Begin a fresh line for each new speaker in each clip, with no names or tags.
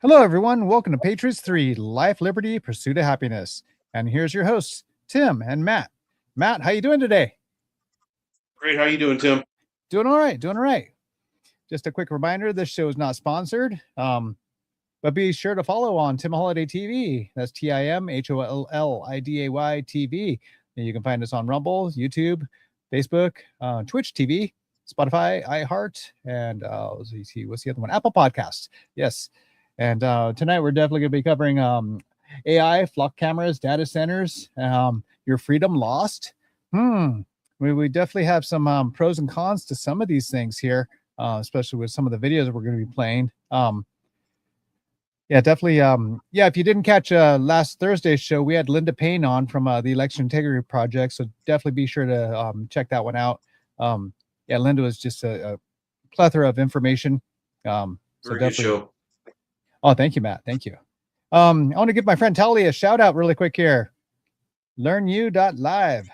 Hello, everyone. Welcome to Patriots 3 Life, Liberty, Pursuit of Happiness. And here's your hosts, Tim and Matt. Matt, how you doing today?
Great. How you doing, Tim?
Doing all right. Doing all right. Just a quick reminder, this show is not sponsored, but be sure to follow on Tim Holliday TV. That's TimHolliday TV. And you can find us on Rumble, YouTube, Facebook, Twitch TV, Spotify, iHeart, and let's see, what's the other one? Apple Podcasts. Yes. And tonight we're definitely going to be covering AI, flock cameras, data centers, your freedom lost. We definitely have some pros and cons to some of these things here, especially with some of the videos that we're going to be playing. Yeah, definitely. Yeah, if you didn't catch last Thursday's show, we had Linda Payne on from the Election Integrity Project, so definitely be sure to check that one out. Yeah, Linda was just a plethora of information. So
Very good
definitely.
show.
Oh, thank you, Matt. Thank you. I want to give my friend Talia a shout out really quick here. LearnU.live.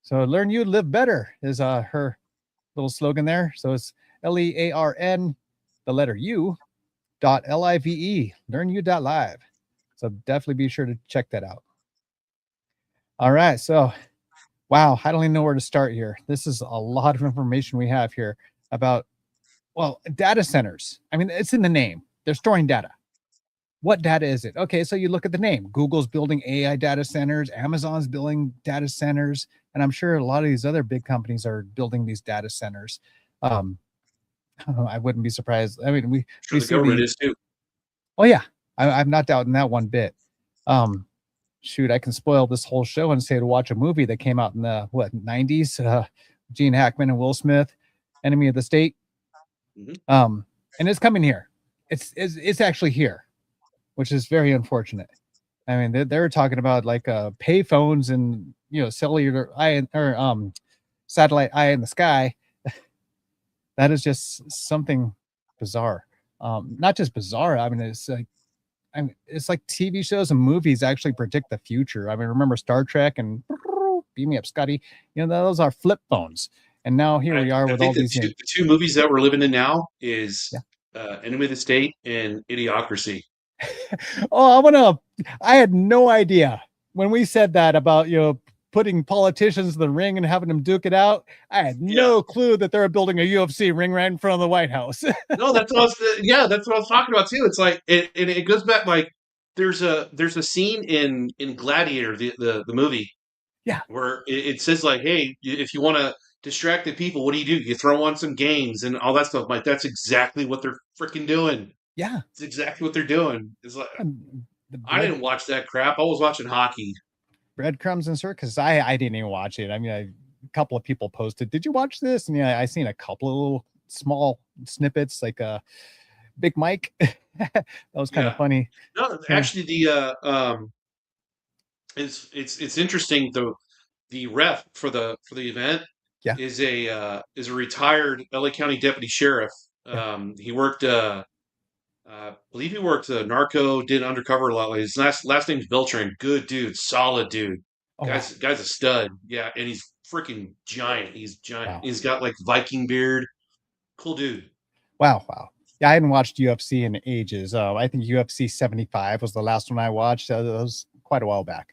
So learn you, live better is her little slogan there. So it's LEARN, the letter U, .live, learnu.live. So definitely be sure to check that out. All right. So, wow, I don't even know where to start here. This is a lot of information we have here about, well, data centers. I mean, it's in the name. They're storing data. What data is it? Okay, so you look at the name. Google's building AI data centers, Amazon's building data centers, and I'm sure a lot of these other big companies are building these data centers. Um, I wouldn't be surprised. I mean, we
Sure, the
see
government
the
is too.
oh yeah, I'm not doubting that one bit. Um, Shoot, I can spoil this whole show and say to watch a movie that came out in the what 90s. Gene Hackman and Will Smith, Enemy of the State.
Hmm.
And it's coming here. It's actually here, which is very unfortunate. I mean, they're talking about like pay phones and cellular eye or satellite eye in the sky. That is just something bizarre. Not just bizarre. I mean, it's like TV shows and movies actually predict the future. I mean, remember Star Trek and Beam Me Up, Scotty? Those are flip phones, and now here
I,
we are
I
with all
think
these.
the two movies that we're living in now is
Yeah.
Enemy of the State and Idiocracy.
Oh, I had no idea when we said that about putting politicians in the ring and having them duke it out. I had
Yeah.
no clue that they're building a UFC ring right in front of the White House.
No, that's what I was talking about too. It's like it goes back like there's a scene in Gladiator, the movie,
Yeah,
where it says like, hey, if you want to distract the people, what do? You throw on some games and all that stuff. Like that's exactly what they're freaking doing.
yeah.
It's exactly what they're doing. It's like
The
I
bread
didn't watch that crap. I was watching hockey.
breadcrumbs and circus. I didn't even watch it. I mean, a couple of people posted, "Did you watch this?" And yeah, I seen a couple of little small snippets, like Big Mike. That was kind of
Yeah.
funny.
No,
Yeah,
actually, it's interesting. The ref for the event
yeah,
is a retired LA County deputy sheriff.
yeah.
He worked. I believe he worked narco, did undercover a lot. His last name's Beltran. Good dude, solid dude.
Oh wow,
Guy's a stud. Yeah, and he's freaking giant. He's giant.
wow.
He's got like Viking beard. Cool dude.
Wow, wow. Yeah, I hadn't watched UFC in ages. I think UFC 75 was the last one I watched. That was quite a while back.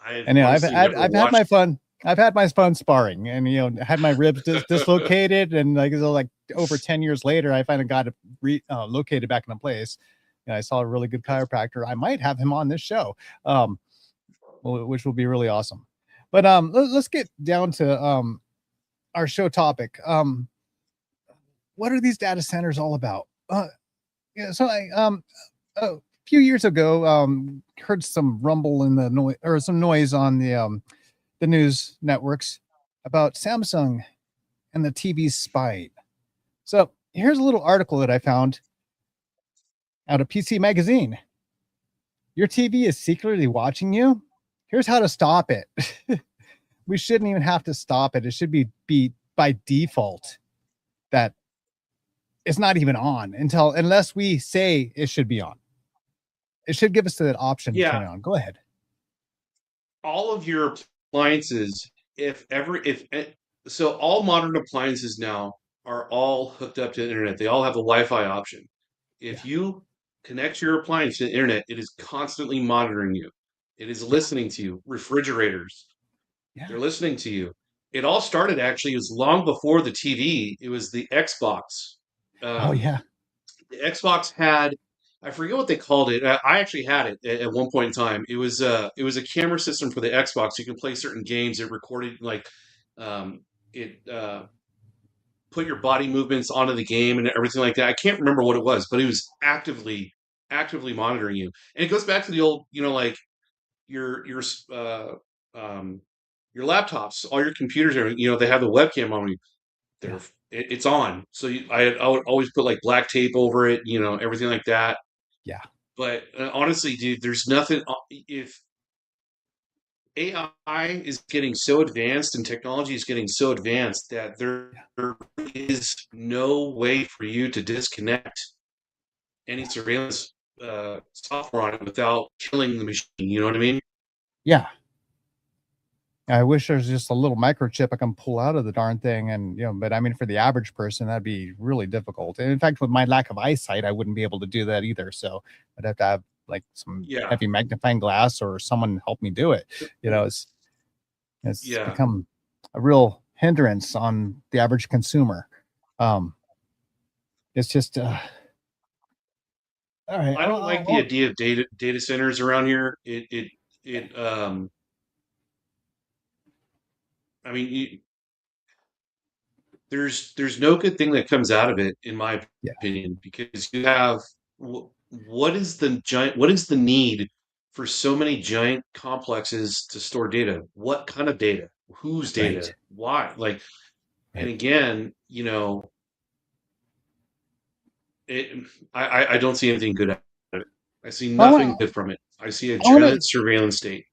I've
And
honestly never
I've had my
watched.
fun. I've had my fun sparring, and had my ribs dislocated, and like over 10 years later, I finally got it located back in place. And I saw a really good chiropractor. I might have him on this show, um, which will be really awesome. But let's get down to our show topic. What are these data centers all about? Yeah, so I a few years ago heard some rumble in the noise or some noise on the news networks about Samsung and the TV spying. So here's a little article that I found out of PC Magazine. Your TV is secretly watching you. Here's how to stop it. We shouldn't even have to stop it. It should be by default that it's not even on unless we say it should be on. It should give us that option to
Yeah,
turn it on. Go ahead.
all of your appliances, if so, all modern appliances now are all hooked up to the internet. They all have the Wi-Fi option.
Yeah.
If you connect your appliance to the internet, it is constantly monitoring you. It is
Yeah.
listening to you. Refrigerators,
Yeah.
they're listening to you. It all started actually, it was long before the TV. It was the Xbox.
Oh
Um,
yeah.
the Xbox had, I forget what they called it. I actually had it at one point in time. It was a camera system for the Xbox. You can play certain games. It recorded like um, it put your body movements onto the game and everything like that. I can't remember what it was, but it was actively monitoring you. And it goes back to the old, like your um, your laptops, all your computers are, they have the webcam on you.
Yeah.
It's on. So I would always put like black tape over it, everything like that.
Yeah.
But honestly, dude, there's nothing. If AI is getting so advanced and technology is getting so advanced that
Yeah.
there is no way for you to disconnect any surveillance software on it without killing the machine. You know what I mean?
Yeah. I wish there's just a little microchip I can pull out of the darn thing, and but I mean, for the average person, that'd be really difficult. And in fact, with my lack of eyesight, I wouldn't be able to do that either. So I'd have to have like some
Yeah.
heavy magnifying glass or someone help me do it. It's
Yeah.
become a real hindrance on the average consumer. Um, it's just all right.
I don't like the idea of data centers around here. I mean, there's no good thing that comes out of it, in my
yeah,
opinion, because you have what is the need for so many giant complexes to store data? What kind of data? Whose
right,
data? Why? Like, and
right.
again, it, I don't see anything good out of it. I see
I
nothing
want
good from it. I see a
I want to
giant surveillance state.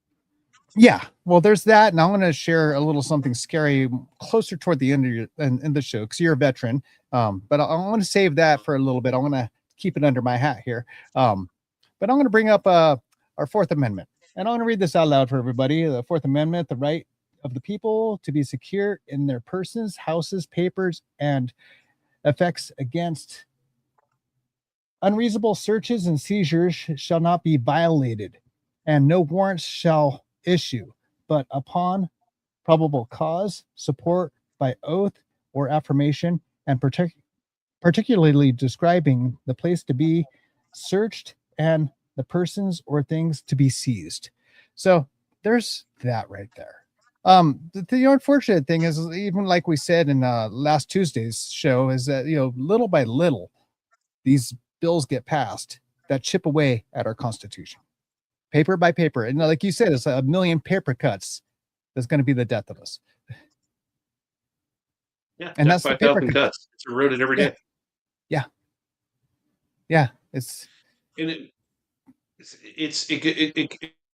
Yeah, well, there's that, and I want to share a little something scary closer toward the end of in the show because you're a veteran. But I want to save that for a little bit. I want to keep it under my hat here. But I'm going to bring up our Fourth Amendment, and I want to read this out loud for everybody. The Fourth Amendment: the right of the people to be secure in their persons, houses, papers, and effects against unreasonable searches and seizures shall not be violated, and no warrants shall issue, but upon probable cause, support by oath or affirmation, and particularly describing the place to be searched and the persons or things to be seized. So there's that right there. The unfortunate thing is, even like we said in last Tuesday's show, is that little by little these bills get passed that chip away at our Constitution, paper by paper. And like you said, it's a million paper cuts that's going to be the death of us.
Yeah,
And
death
that's the
by a
paper
thousand
cuts.
cuts. It's eroded every
Yeah,
day,
yeah, yeah. It's
and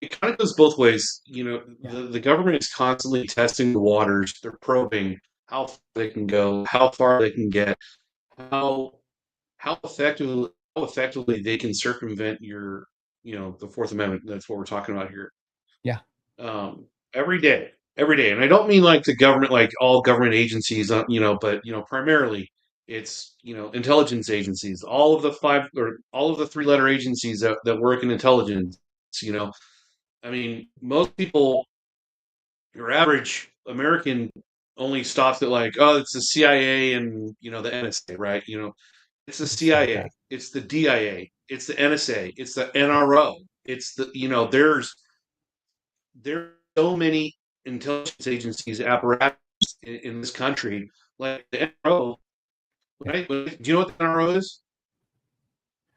it kind of goes both ways.
yeah,
The government is constantly testing the waters. They're probing how far they can go, how far they can get, how how effectively they can circumvent the Fourth Amendment. That's what we're talking about here.
yeah,
Um, every day, and I don't mean like the government, like all government agencies, but primarily it's intelligence agencies, all of the five or all of the three-letter agencies that work in intelligence. You know, I mean, most people, your average American, only stops at like, oh, it's the CIA and the NSA, right? It's the
it's like
CIA,
that.
it's the DIA, it's the NSA, it's the NRO. It's the there's so many intelligence agencies apparatus in this country, like the NRO.
Yeah.
Right? Do you know what the NRO is?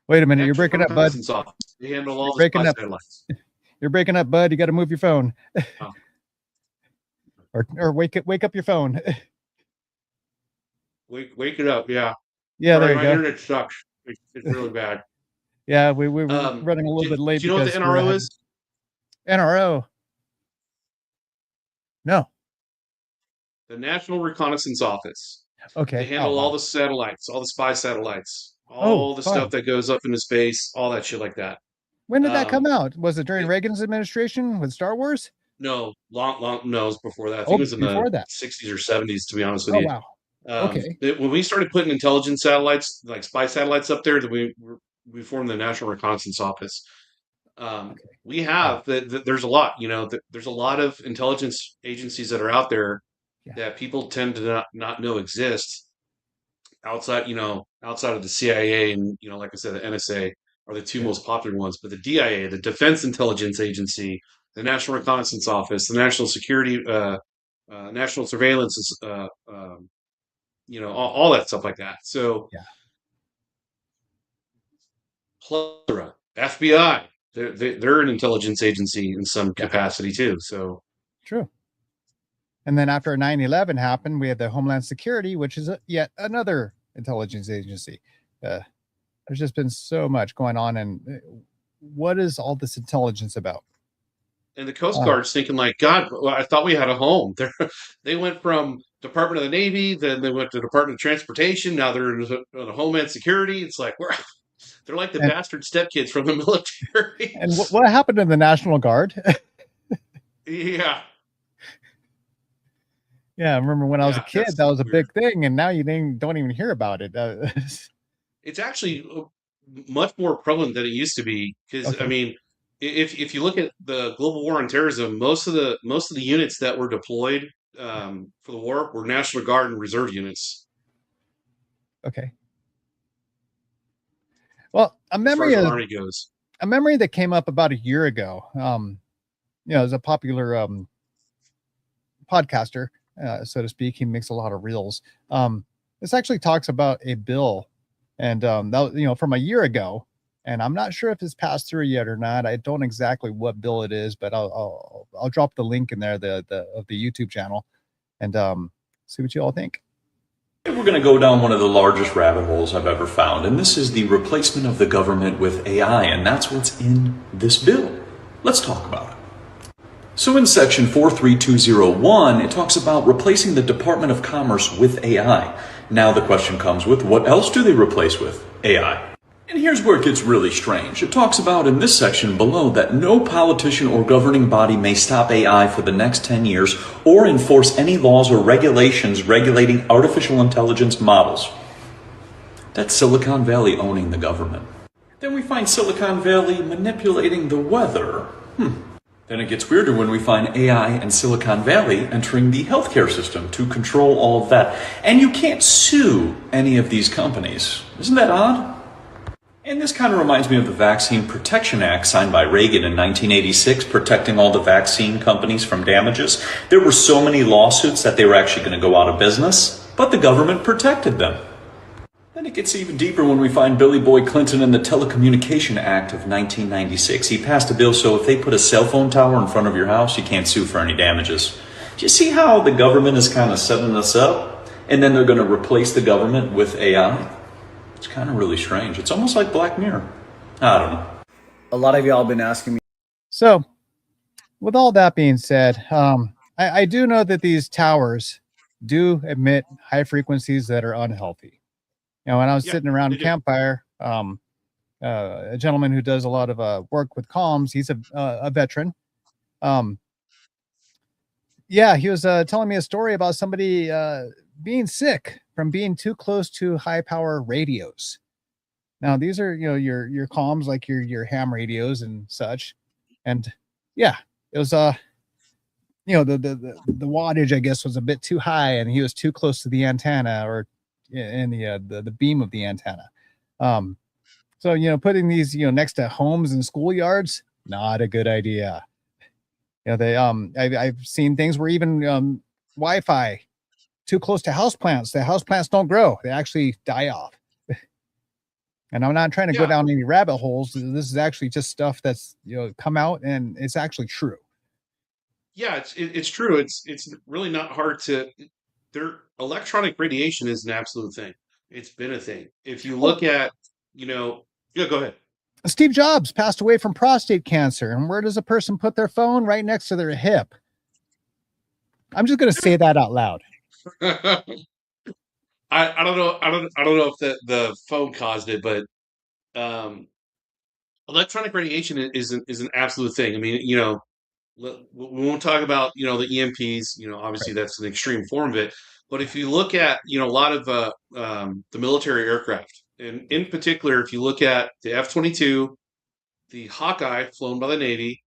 Wait a minute, you're
National
breaking up, bud.
Reconnaissance Office. They handle
You're
all the spy
breaking up.
satellites.
You're breaking up, bud. You got to move your phone,
Oh,
or wake up your phone.
wake it up, yeah.
Yeah, there
Sorry,
you
my
go.
internet sucks. It's really bad.
Yeah, we were running a little
Do
bit late
you know what the
because we're
NRO
having
is?
NRO. No.
The National Reconnaissance Office. They
Okay. Oh
handle all
wow.
the satellites, all the spy satellites,
Oh,
all the stuff
fun.
that goes up into space, all that shit like that.
When did that come
Um,
out? Was it during
it,
Reagan's administration with Star Wars?
no, long knows before that. I think
Oh,
it was in the
before that.
60s or 70s, to be honest with
Oh
you.
wow. Okay.
When we started putting intelligence satellites, like spy satellites, up there, that we formed the National Reconnaissance Office.
Okay.
We
Wow.
have there's a lot, there's a lot of intelligence agencies that are out there
Yeah.
that people tend to not know exist outside of the CIA and, like I said, the NSA are the two
Yeah.
most popular ones. But the DIA, the Defense Intelligence Agency, the National Reconnaissance Office, the National Security, National Surveillance, all that stuff like that. So
Yeah.
plethora, FBI, they're an intelligence agency in some
Yeah.
capacity too. So
True. And then after 9/11 happened, we had the Homeland Security, which is yet another intelligence agency. Uh, there's just been so much going on. And what is all this intelligence about?
and the Coast
Uh,
Guard's thinking like, God, well, I thought we had a home. They went from Department of the Navy, then they went to Department of Transportation. Now they're in Homeland Security. It's like they're like the
and
bastard stepkids from the military.
and what happened to the National Guard?
Yeah,
Yeah, I remember when I was a
yeah,
kid,
that's
that was a
weird.
big thing, and now you don't even hear about it.
It's actually much more prevalent than it used to be because I
Okay.
mean, if you look at the global war on terrorism, most of the units that were deployed
Yeah.
for the war were National Guard and Reserve units,
Okay. Well,
as far as the Army goes.
a memory that came up about a year ago. As a popular podcaster, so to speak. He makes a lot of reels. This actually talks about a bill, and that from a year ago. And I'm not sure if it's passed through yet or not. I don't exactly what bill it is, but I'll drop the link in there the of the YouTube channel and see what you all think.
We're going to go down one of the largest rabbit holes I've ever found, and this is the replacement of the government with AI, and that's what's in this bill. Let's talk about it. So in section 43201, it talks about replacing the Department of Commerce with AI. Now the question comes with, what else do they replace with? AI. And here's where it gets really strange. It talks about in this section below that no politician or governing body may stop AI for the next 10 years or enforce any laws or regulations regulating artificial intelligence models. That's Silicon Valley owning the government. Then we find Silicon Valley manipulating the weather. Then it gets weirder when we find AI and Silicon Valley entering the healthcare system to control all of that. And you can't sue any of these companies. Isn't that odd? And this kind of reminds me of the Vaccine Protection Act signed by Reagan in 1986, protecting all the vaccine companies from damages. There were so many lawsuits that they were actually going to go out of business, but the government protected them. Then it gets even deeper when we find Billy Boy Clinton in the Telecommunication Act of 1996. He passed a bill so if they put a cell phone tower in front of your house, you can't sue for any damages. Do you see how the government is kind of setting us up? And then they're going to replace the government with AI? It's kind of really strange. It's almost like Black Mirror. I don't know.
A lot of y'all been asking me.
So, with all that being said, I do know that these towers do emit high frequencies that are unhealthy. When I was
Yeah,
sitting around
they
a
do.
campfire, a gentleman who does a lot of work with comms, he's a veteran. Yeah, he was telling me a story about somebody being sick from being too close to high power radios. Now these are your comms, like your ham radios and such, and yeah, it was the wattage, I guess, was a bit too high, and he was too close to the antenna or in the beam of the antenna. So putting these next to homes and schoolyards, not a good idea. I've seen things where even Wi-Fi too close to houseplants, the houseplants don't grow; they actually die off. And I'm not trying to go
Yeah,
down any rabbit holes. This is actually just stuff that's come out, and it's actually true.
yeah, it's true. It's really not hard to. Their electronic radiation is an absolute thing. It's been a thing. If you
Well,
look at, you know, yeah, go
Steve Jobs passed away from prostate cancer, and where does a person put their phone? Right next to their hip. I'm just going to say that out loud.
ahead. I don't know. I don't know if the phone caused it, but um, electronic radiation is an absolute thing. I mean, we won't talk about the EMPs. Obviously
Right.
that's an extreme form of it. But if you look at a lot of the military aircraft, And in particular, if you look at the F-22, the Hawkeye flown by the Navy,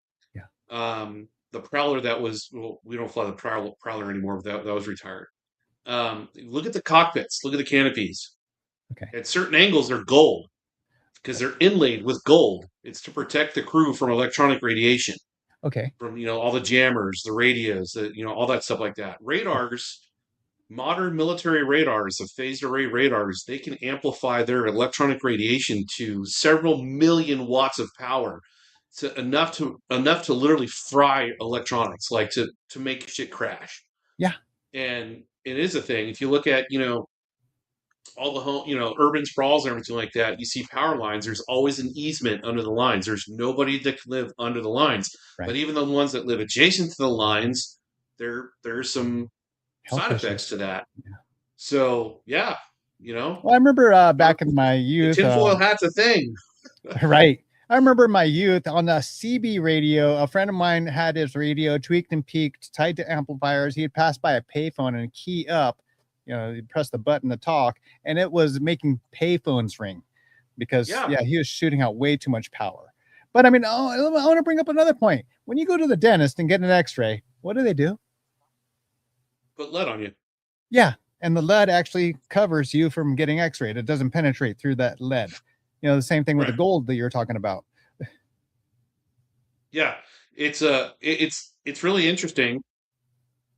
the Prowler that was, well, we don't fly the Prowler anymore, but that was retired. Look at the cockpits, look at the canopies.
Okay.
At certain angles, they're gold because they're inlaid with gold. It's to protect the crew from electronic radiation.
Okay.
From, all the jammers, the radios, all that stuff like that. Radars, modern military radars, the phased array radars, they can amplify their electronic radiation to several million watts of power, enough to literally fry electronics, like to make shit crash.
Yeah.
And it is a thing. If you look at all the home, urban sprawls and everything like that, you see power lines. There's always an easement under the lines. There's nobody that can live under the lines.
Right.
But even the ones that live adjacent to the lines, there's some side effects to that.
Yeah.
So yeah,
Well, I remember back in my youth,
tinfoil hat's a thing.
Right. I remember in my youth on a CB radio, a friend of mine had his radio tweaked and peaked, tied to amplifiers. He had passed by a payphone and key up, he'd press the button to talk, and it was making payphones ring because he was shooting out way too much power. But I mean, I want to bring up another point. When you go to the dentist and get an x-ray, what do?
Put lead on you.
Yeah. And the lead actually covers you from getting x-rayed. It doesn't penetrate through that lead. The same thing with the gold that you were talking about.
Yeah. It's really interesting.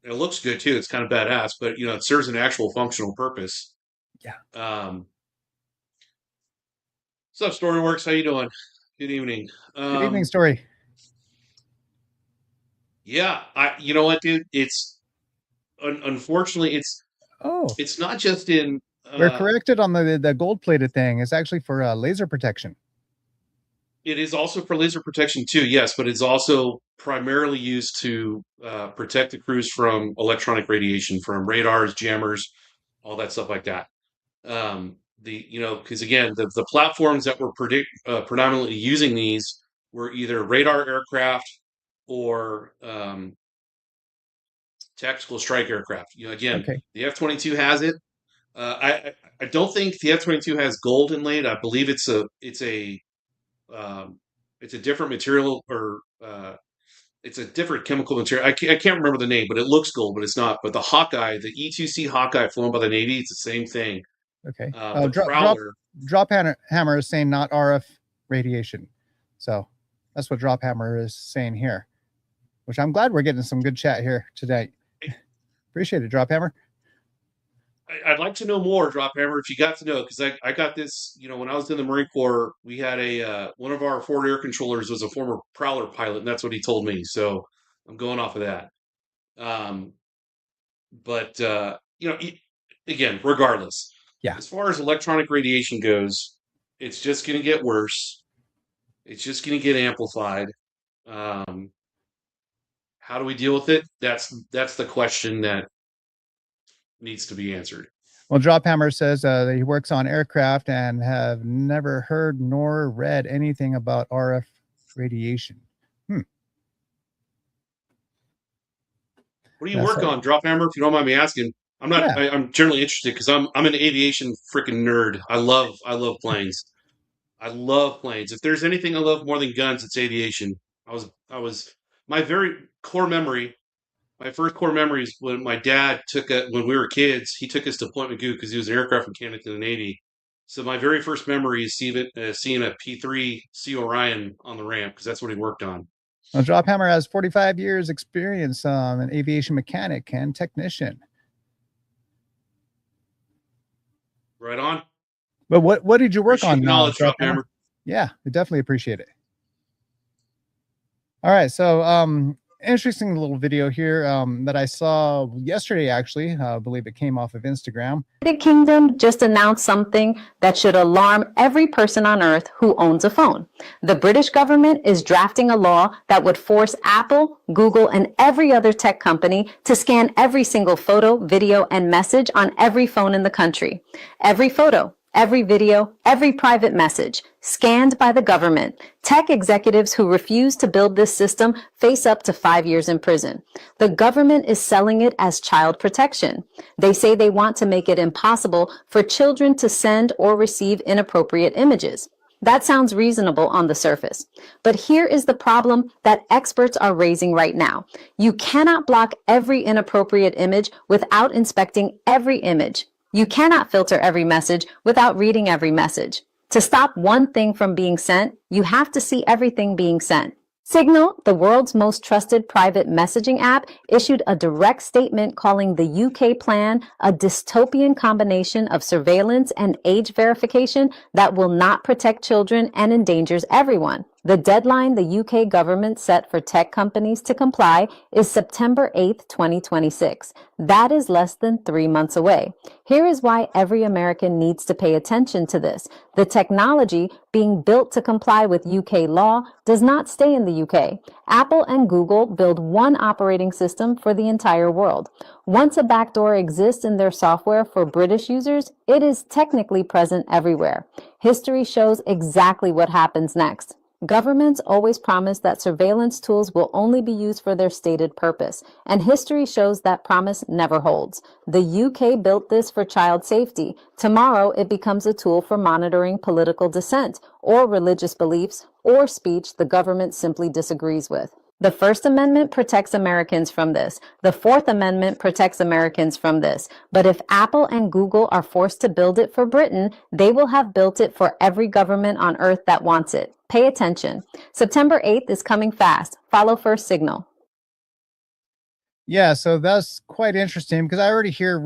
It looks good too. It's kind of badass, but it serves an actual functional purpose.
Yeah.
What's up, Storyworks? How you doing? Good evening.
Good evening, Story.
Yeah, you know what, dude? It's unfortunately it's not just in.
We're corrected on the gold-plated thing. It's actually for laser protection.
It is also for laser protection too, yes, but it's also primarily used to protect the crews from electronic radiation, from radars, jammers, all that stuff like that. Because again, the platforms that were predominantly using these were either radar aircraft or tactical strike aircraft. The F-22 has it. I don't think the F-22 has gold inlaid. I believe it's a different material, or it's a different chemical material. I can't remember the name, but it looks gold, but it's not. But the Hawkeye, the E-2C Hawkeye flown by the Navy, it's the same thing.
Okay.
Drop
Hammer is saying not RF radiation. So that's what Drop Hammer is saying here, which I'm glad we're getting some good chat here today. Appreciate it, Drop Hammer.
I'd like to know more, Drop Hammer, if you got to know, because I got this, when I was in the Marine Corps, we had one of our forward air controllers was a former Prowler pilot, and that's what he told me. So I'm going off of that. Again, regardless, as far as electronic radiation goes, it's just going to get worse. It's just going to get amplified. How do we deal with it? That's the question that needs to be answered.
Well, Drop Hammer says that he works on aircraft and have never heard nor read anything about RF radiation.
What do you work on, Drop Hammer? If you don't mind me asking, I'm not. Yeah. I'm generally interested because I'm an aviation freaking nerd. I love planes. I love planes. If there's anything I love more than guns, it's aviation. I was my very core memory. My first core memory is when my dad when we were kids, he took us to Point Magoo because he was an aircraft mechanic in the Navy. So my very first memory is seeing a P-3 C Orion on the ramp because that's what he worked on.
Well, Drop Hammer has 45 years experience, an aviation mechanic and technician.
Right on.
But what did you work on?
Knowledge, Drop Hammer.
Yeah, we definitely appreciate it. All right, so interesting little video here that I saw yesterday, actually. I believe it came off of Instagram.
The United Kingdom just announced something that should alarm every person on earth who owns a phone. The British government is drafting a law that would force Apple, Google, and every other tech company to scan every single photo, video, and message on every phone in the country. Every photo, Every video, every private message, scanned by the government. Tech executives who refuse to build this system face up to 5 years in prison. The government is selling it as child protection. They say they want to make it impossible for children to send or receive inappropriate images. That sounds reasonable on the surface. But here is the problem that experts are raising right now. You cannot block every inappropriate image without inspecting every image. You cannot filter every message without reading every message. To stop one thing from being sent, you have to see everything being sent. Signal, the world's most trusted private messaging app, issued a direct statement calling the UK plan a dystopian combination of surveillance and age verification that will not protect children and endangers everyone. The deadline the UK government set for tech companies to comply is September 8th, 2026. That is less than 3 months away. Here is why every American needs to pay attention to this. The technology being built to comply with UK law does not stay in the UK. Apple and Google build one operating system for the entire world. Once a backdoor exists in their software for British users, it is technically present everywhere. History shows exactly what happens next. Governments always promise that surveillance tools will only be used for their stated purpose, and history shows that promise never holds. The UK built this for child safety. Tomorrow, it becomes a tool for monitoring political dissent or religious beliefs or speech the government simply disagrees with. The First Amendment protects Americans from this. The Fourth Amendment protects Americans from this. But if Apple and Google are forced to build it for Britain, they will have built it for every government on earth that wants it. Pay attention. September 8th is coming fast. Follow First Signal.
Yeah, so that's quite interesting because I already hear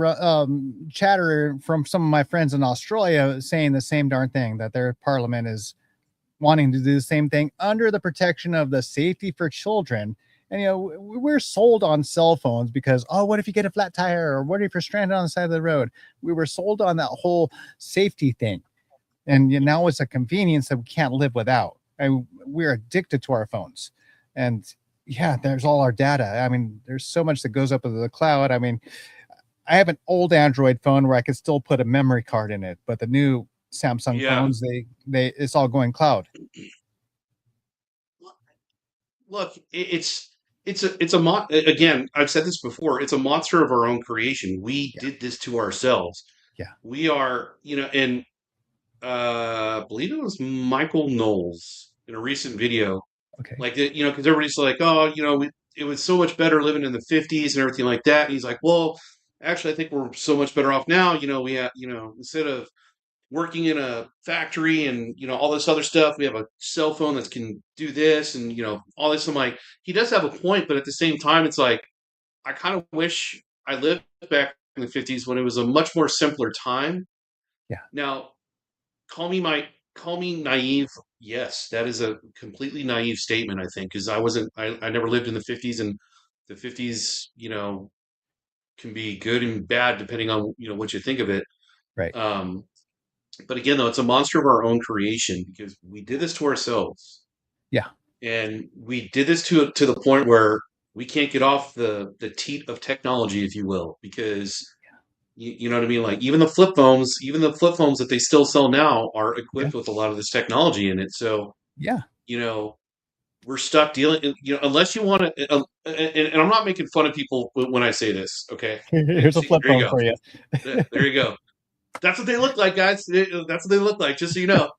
chatter from some of my friends in Australia saying the same darn thing, that their parliament is wanting to do the same thing under the protection of the safety for children. And, we're sold on cell phones because, oh, what if you get a flat tire? Or what if you're stranded on the side of the road? We were sold on that whole safety thing. And now it's a convenience that we can't live without. We're addicted to our phones. And yeah, there's all our data. I mean, there's so much that goes up into the cloud. I mean, I have an old Android phone where I could still put a memory card in it, but the new Samsung phones, it's all going cloud.
Look, again, I've said this before, it's a monster of our own creation. We did this to ourselves.
Yeah.
We are, and I believe it was Michael Knowles in a recent video.
Okay.
Like, because everybody's like, oh, it was so much better living in the 50s and everything like that. And he's like, well, actually, I think we're so much better off now. We have, instead of working in a factory and, all this other stuff, we have a cell phone that can do this and, all this. I'm like, he does have a point, but at the same time, it's like, I kind of wish I lived back in the 50s when it was a much more simpler time.
Yeah.
Now, call me naive. Yes, that is a completely naive statement, I think, because I never lived in the 50s, and the 50s, can be good and bad depending on, what you think of it.
Right.
But again, though, it's a monster of our own creation because we did this to ourselves.
Yeah.
And we did this to the point where we can't get off the teat of technology, if you will, because you know what I mean? Like even the flip phones that they still sell now are equipped with a lot of this technology in it. So, we're stuck dealing, unless you want to, and I'm not making fun of people when I say this. Okay.
Here's a flip phone for you.
There you go. That's what they look like, guys. That's what they look like, just so you know.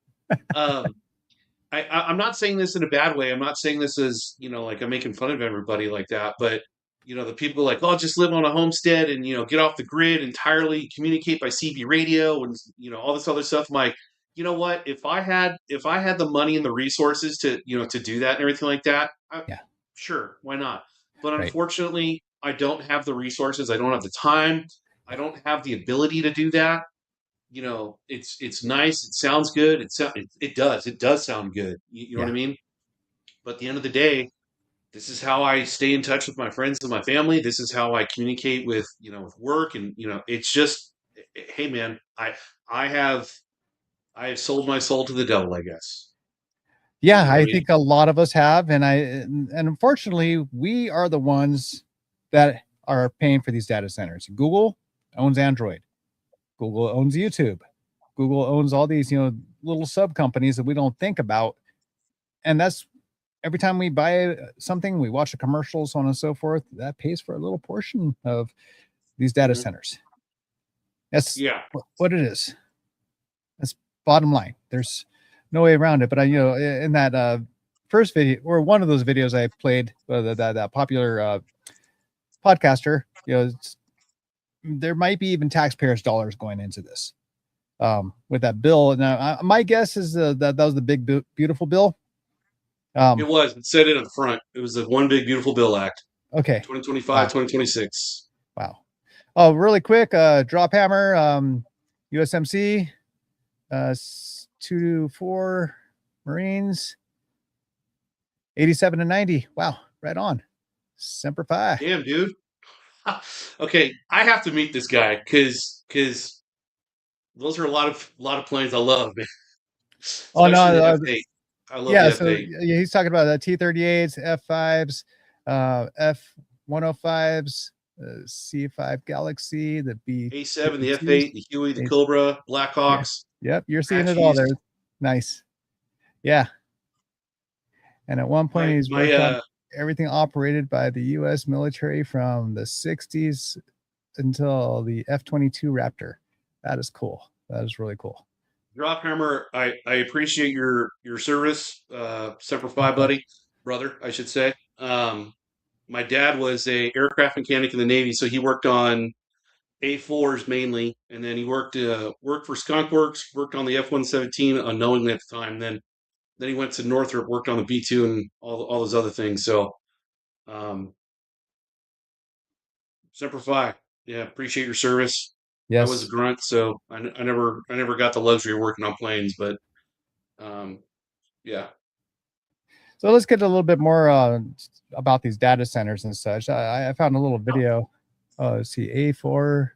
I'm not saying this in a bad way. I'm not saying this as, like I'm making fun of everybody like that. But, the people like, oh, just live on a homestead and, get off the grid entirely, communicate by CB radio and, all this other stuff. I'm like, you know what? If I had the money and the resources to, to do that and everything like that, sure, why not? But unfortunately, I don't have the resources. I don't have the time. I don't have the ability to do that. It's nice. It sounds good. It does sound good. You know what I mean? But at the end of the day, this is how I stay in touch with my friends and my family. This is how I communicate with, with work. And, it's just, hey man, I have sold my soul to the devil, I guess.
Yeah, I think a lot of us have. And unfortunately, we are the ones that are paying for these data centers. Google owns Android. Google owns YouTube. Google owns all these, little sub companies that we don't think about. And that's every time we buy something, we watch a commercial, so on and so forth, that pays for a little portion of these data centers. That's what it is. That's bottom line. There's no way around it. But in that first video, or one of those videos I played, that popular podcaster, there might be even taxpayers' dollars going into this with that bill. Now, my guess is that was the big, beautiful bill.
It was. It said it in the front. It was the One Big Beautiful Bill Act.
Okay.
2025, 2026.
Wow. Oh, really quick. Drop hammer, USMC, 2-4 Marines, 87 to 90. Wow. Right on. Semper Fi.
Damn, dude. Okay, I have to meet this guy because those are a lot of planes I love, man. Especially the F8. I love the F8.
So he's talking about the T-38s, F5s, F-105s, C5 Galaxy, the
A7, the F8, the Huey, the Cobra, Blackhawks.
Yep, you're seeing it all there. Nice. Yeah. And at one point, he's worked on everything operated by the U.S. military from the 60s until the F-22 Raptor. That is cool. That is really cool.
Drop hammer, I appreciate your service, Semper Fi, buddy, brother, I should say. My dad was a aircraft mechanic in the Navy, so he worked on A4s mainly, and then he worked for Skunk Works, worked on the F-117 unknowingly at the time. Then he went to Northrop, worked on the B-2 and all those other things. So, Semper Fi, yeah, appreciate your service. Yes. I was a grunt, so I never got the luxury of working on planes, but yeah.
So let's get a little bit more about these data centers and such. I found a little video. Let's see, A4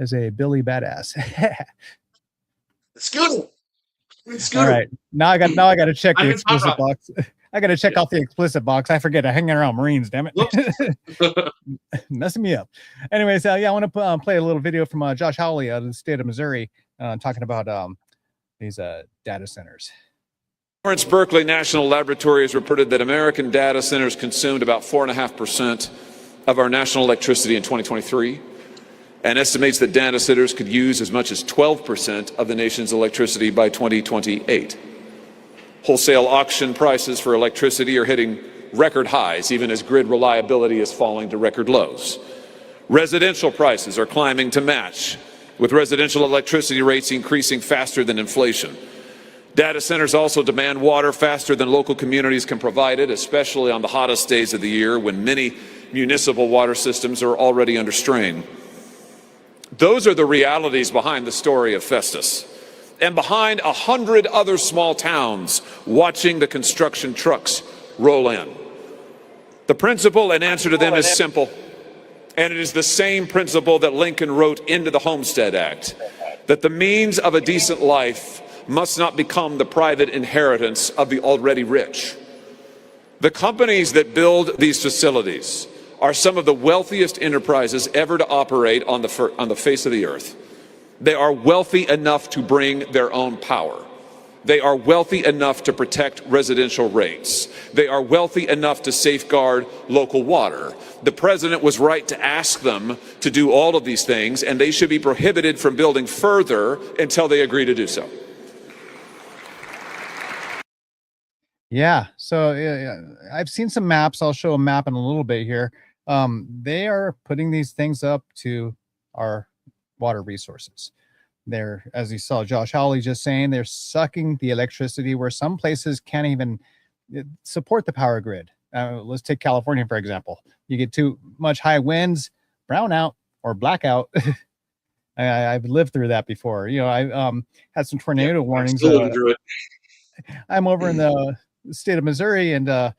is a Billy Badass.
Scooter.
All right, now I got to check the explicit box. I got to check off the explicit box. I forget. I'm hanging around Marines. Damn it, messing me up. Anyways, I want to play a little video from Josh Hawley out of the state of Missouri, talking about these data centers.
Lawrence Berkeley National Laboratory has reported that American data centers consumed about 4.5% of our national electricity in 2023, and estimates that data centers could use as much as 12% of the nation's electricity by 2028. Wholesale auction prices for electricity are hitting record highs, even as grid reliability is falling to record lows. Residential prices are climbing to match, with residential electricity rates increasing faster than inflation. Data centers also demand water faster than local communities can provide it, especially on the hottest days of the year when many municipal water systems are already under strain. Those are the realities behind the story of Festus, and behind 100 other small towns watching the construction trucks roll in. The principle and answer to them is simple, and it is the same principle that Lincoln wrote into the Homestead Act, that the means of a decent life must not become the private inheritance of the already rich. The companies that build these facilities are some of the wealthiest enterprises ever to operate on the face of the earth. They are wealthy enough to bring their own power. They are wealthy enough to protect residential rates. They are wealthy enough to safeguard local water. The president was right to ask them to do all of these things, and they should be prohibited from building further until they agree to do so.
Yeah, so I've seen some maps. I'll show a map in a little bit here. They are putting these things up to our water resources. They're, as you saw Josh Hawley just saying, they're sucking the electricity where some places can't even support the power grid. Let's take California, for example. You get too much high winds, brownout or blackout. I've lived through that before. I had some tornado warnings. I'm over in the state of Missouri, and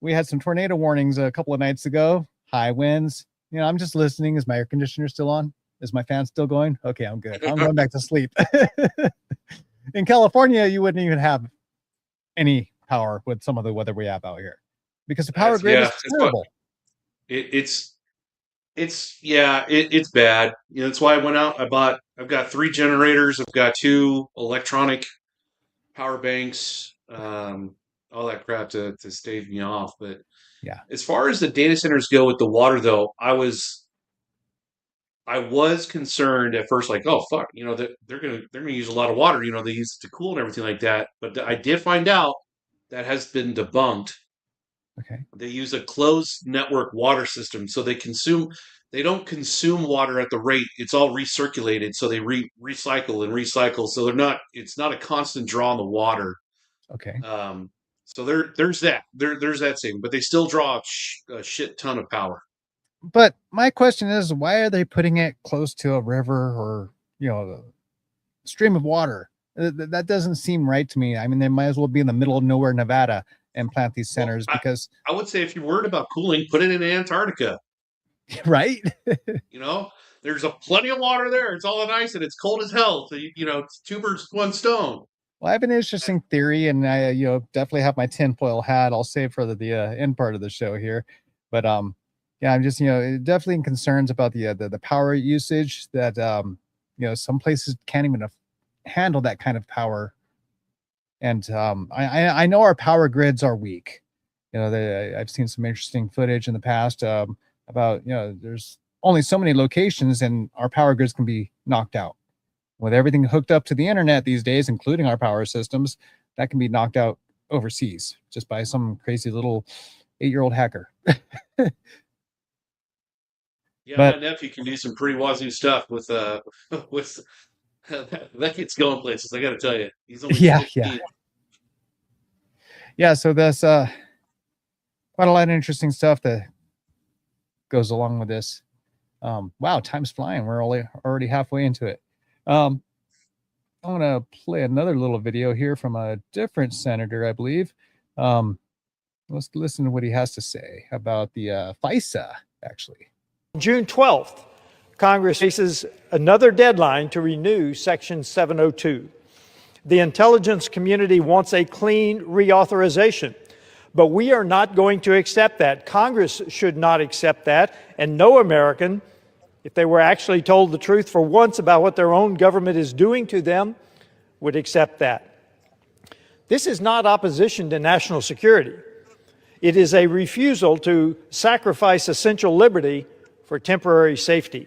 we had some tornado warnings a couple of nights ago. High winds. I'm just listening. Is my air conditioner still on? Is my fan still going? Okay, I'm good. I'm going back to sleep. In California, you wouldn't even have any power with some of the weather we have out here because the power grid is terrible.
It's bad. That's why I went out. I bought I've got 3 generators. I've got 2 electronic power banks, all that crap to stave me off. But
Yeah.
as far as the data centers go with the water, though, I was concerned at first, like, oh fuck, they're gonna use a lot of water. They use it to cool and everything like that. But I did find out that has been debunked.
Okay.
They use a closed network water system, so they don't consume water at the rate. It's all recirculated, so they recycle and recycle. So it's not a constant draw on the water.
Okay.
So there's there's that saving, but they still draw a shit ton of power.
But my question is, why are they putting it close to a river or a stream of water? That doesn't seem right to me. I mean, they might as well be in the middle of nowhere, Nevada, and plant these centers because
I would say if you're worried about cooling, put it in Antarctica.
right.
There's plenty of water there. It's all nice and it's cold as hell. So it's 2 birds with 1 stone.
Well, I have an interesting theory, and I definitely have my tinfoil hat. I'll save for the end part of the show here, but yeah, I'm just definitely concerns about the power usage that some places can't even handle that kind of power, and I know our power grids are weak. I've seen some interesting footage in the past about there's only so many locations, and our power grids can be knocked out. With everything hooked up to the internet these days, including our power systems, that can be knocked out overseas just by some crazy little 8-year-old hacker.
Yeah,
But
my nephew can do some pretty wazoo stuff with with that kid's going places. I got to tell you, he's only 16.
Yeah. So there's quite a lot of interesting stuff that goes along with this. Wow, time's flying. We're already halfway into it. I'm going to play another little video here from a different senator, I believe. Let's listen to what he has to say about the FISA, actually.
June 12th, Congress faces another deadline to renew Section 702. The intelligence community wants a clean reauthorization, but we are not going to accept that. Congress should not accept that, and no American, if they were actually told the truth for once about what their own government is doing to them, would accept that. This is not opposition to national security. It is a refusal to sacrifice essential liberty for temporary safety.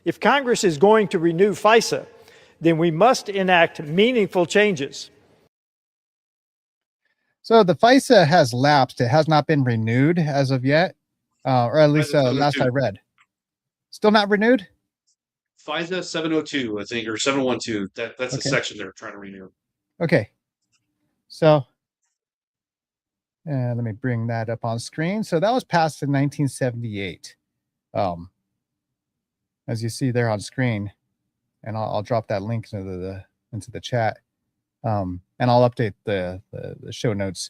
If Congress is going to renew FISA, then we must enact meaningful changes.
So the FISA has lapsed. It has not been renewed as of yet, or at least last I read. Still not renewed?
FISA 702, I think, or 712. That's
okay.
the section they're trying to renew.
Okay. So let me bring that up on screen. So that was passed in 1978. As you see there on screen, and I'll drop that link into the chat. And I'll update the show notes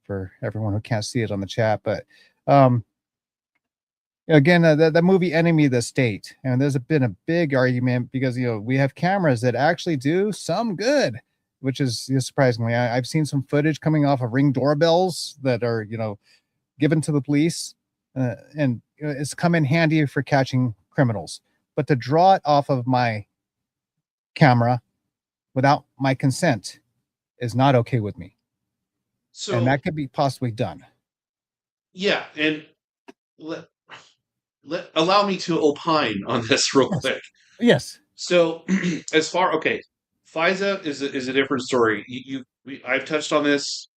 for everyone who can't see it on the chat. But again, the movie Enemy of the State, and there's been a big argument because we have cameras that actually do some good, which is surprisingly. I've seen some footage coming off of Ring doorbells that are given to the police, and it's come in handy for catching criminals. But to draw it off of my camera without my consent is not okay with me. So, and that could be possibly done.
Yeah, and allow me to opine on this real quick.
Yes.
So, FISA is a different story. I've touched on this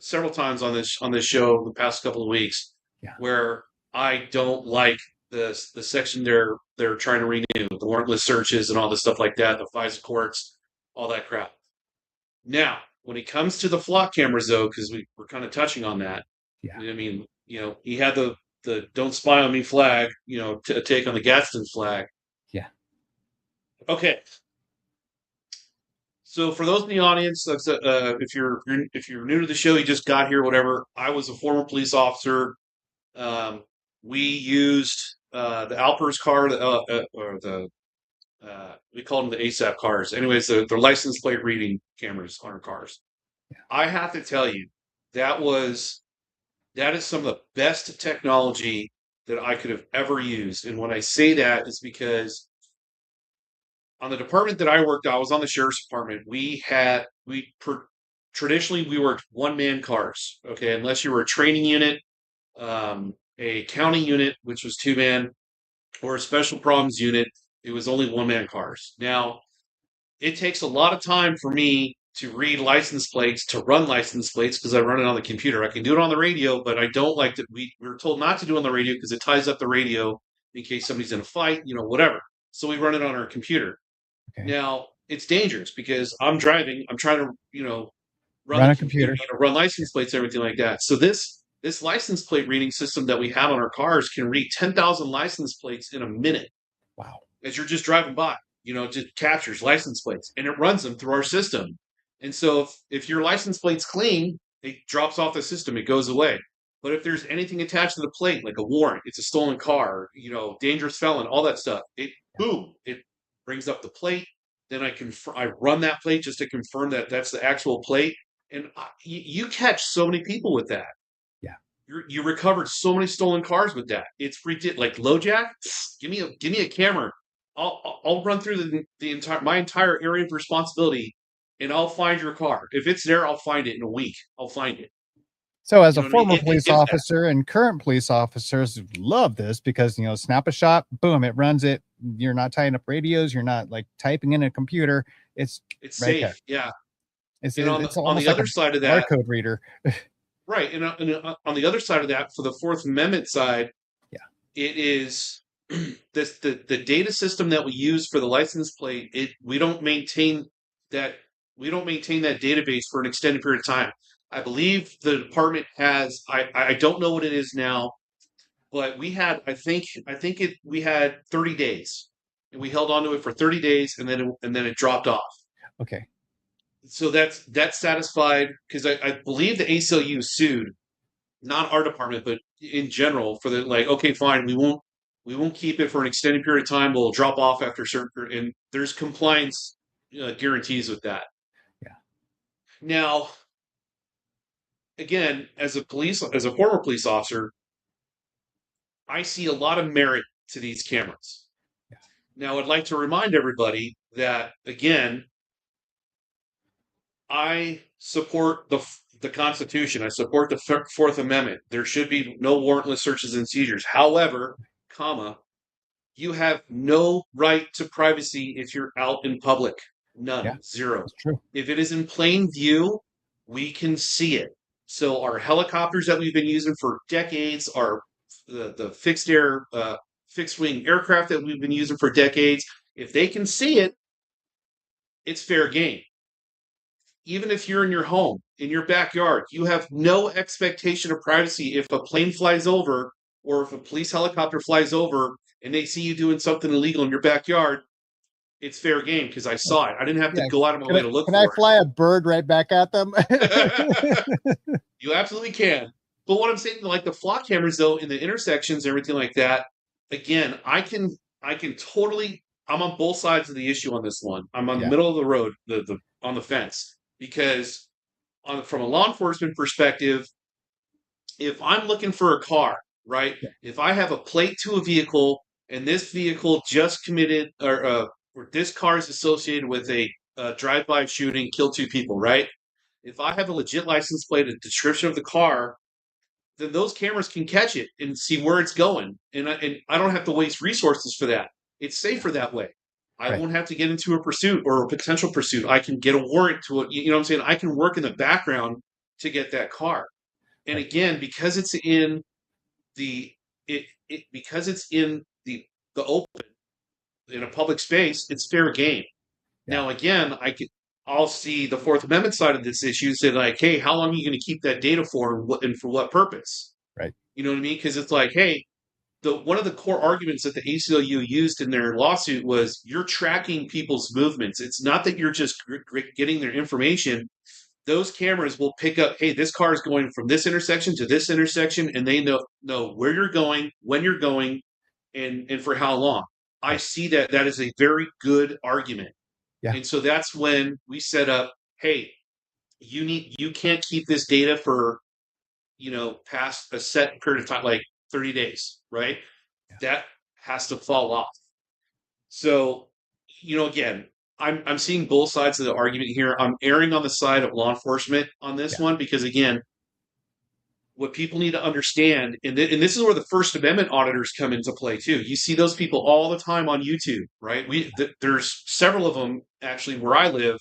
several times on this show the past couple of weeks, where I don't like the section they're trying to renew, the warrantless searches and all this stuff like that, the FISA courts, all that crap. Now, when it comes to the flock cameras, though, because we're kind of touching on that, I mean, he had the "Don't spy on me" flag, to take on the Gadsden flag.
Yeah.
Okay. So for those in the audience, if you're new to the show, you just got here, whatever. I was a former police officer. We used the Alpers car, we called them the ASAP cars. Anyways, they're license plate reading cameras on our cars. Yeah. I have to tell you, that is some of the best technology that I could have ever used. And when I say that, it's because on the department that I worked, I was on the sheriff's department. Traditionally we worked one-man cars. Okay, unless you were a training unit, a county unit, which was two-man, or a special problems unit, it was only one-man cars. Now, it takes a lot of time for me to read license plates, to run license plates, because I run it on the computer. I can do it on the radio, but I don't like to. We were told not to do it on the radio because it ties up the radio in case somebody's in a fight, whatever. So we run it on our computer.
Okay.
Now, it's dangerous because I'm driving. I'm trying to,
Run
the
a computer.
run license plates, everything like that. So this license plate reading system that we have on our cars can read 10,000 license plates in a minute.
Wow.
As you're just driving by, it just captures license plates and it runs them through our system. And so if your license plate's clean, it drops off the system, it goes away. But if there's anything attached to the plate, like a warrant, it's a stolen car, dangerous felon, all that stuff, it brings up the plate. Then I run that plate just to confirm that that's the actual plate. And you catch so many people with that.
Yeah.
You recovered so many stolen cars with that. It's ridiculous. Like LoJack, give me a camera. I'll run through my entire area of responsibility, and I'll find your car. If it's there, I'll find it in a week. I'll find it.
So as a former police officer and current police officers love this because, snap a shot, boom, it runs it. You're not tying up radios. You're not like typing in a computer. It's right
safe.
there.
Yeah.
It's
on the other side of that,
barcode reader.
Right. And on the other side of that, for the Fourth Amendment side, it is the data system that we use for the license plate. We don't maintain that database for an extended period of time. I believe the department has. I don't know what it is now, but we had. We had 30 days, and we held on to it for 30 days, and then it dropped off.
Okay.
So that's satisfied because I believe the ACLU sued, not our department, but in general for okay, fine, we won't keep it for an extended period of time. We'll drop off after a certain period, and there's compliance guarantees with that.
Yeah.
Now, again, as a former police officer, I see a lot of merit to these cameras.
Yeah.
Now, I'd like to remind everybody that, again, I support the Constitution. I support the Fourth Amendment. There should be no warrantless searches and seizures. However, you have no right to privacy if you're out in public. None.
Yeah,
zero.
That's true.
If it is in plain view, we can see it. So our helicopters that we've been using for decades, the fixed wing aircraft that we've been using for decades, if they can see it, it's fair game. Even if you're in your home, in your backyard, you have no expectation of privacy if a plane flies over or if a police helicopter flies over and they see you doing something illegal in your backyard. It's fair game because I saw it. I didn't have to go out of my way to look for it.
Can I fly a bird right back at them?
You absolutely can. But what I'm saying, like the flock cameras, though, in the intersections and everything like that, again, I can totally. I'm on both sides of the issue on this one. I'm on the middle of the road, on the fence. Because from a law enforcement perspective, if I'm looking for a car, right? Yeah. If I have a plate to a vehicle and this vehicle just committed or this car is associated with a drive-by shooting, killed 2 people, right? If I have a legit license plate, a description of the car, then those cameras can catch it and see where it's going. And I don't have to waste resources for that. It's safer that way. I won't have to get into a pursuit or a potential pursuit. I can get a warrant to it. You know what I'm saying? I can work in the background to get that car. And again, because it's in the open in a public space, it's fair game. Yeah. Now, again, I'll see the Fourth Amendment side of this issue. Say like, hey, how long are you going to keep that data for, and for what purpose?
Right.
You know what I mean? Because it's like, hey. One of the core arguments that the ACLU used in their lawsuit was you're tracking people's movements. It's not that you're just getting their information. Those cameras will pick up, hey, this car is going from this intersection to this intersection, and they know where you're going, when you're going, and for how long. I see that is a very good argument. Yeah. And so that's when we set up, hey, you can't keep this data for, past a set period of time, like 30 days, right? Yeah. That has to fall off. So again, I'm seeing both sides of the argument here. I'm erring on the side of law enforcement on this one because, again, what people need to understand, and this is where the First Amendment auditors come into play too. You see those people all the time on YouTube, right? There's several of them actually where I live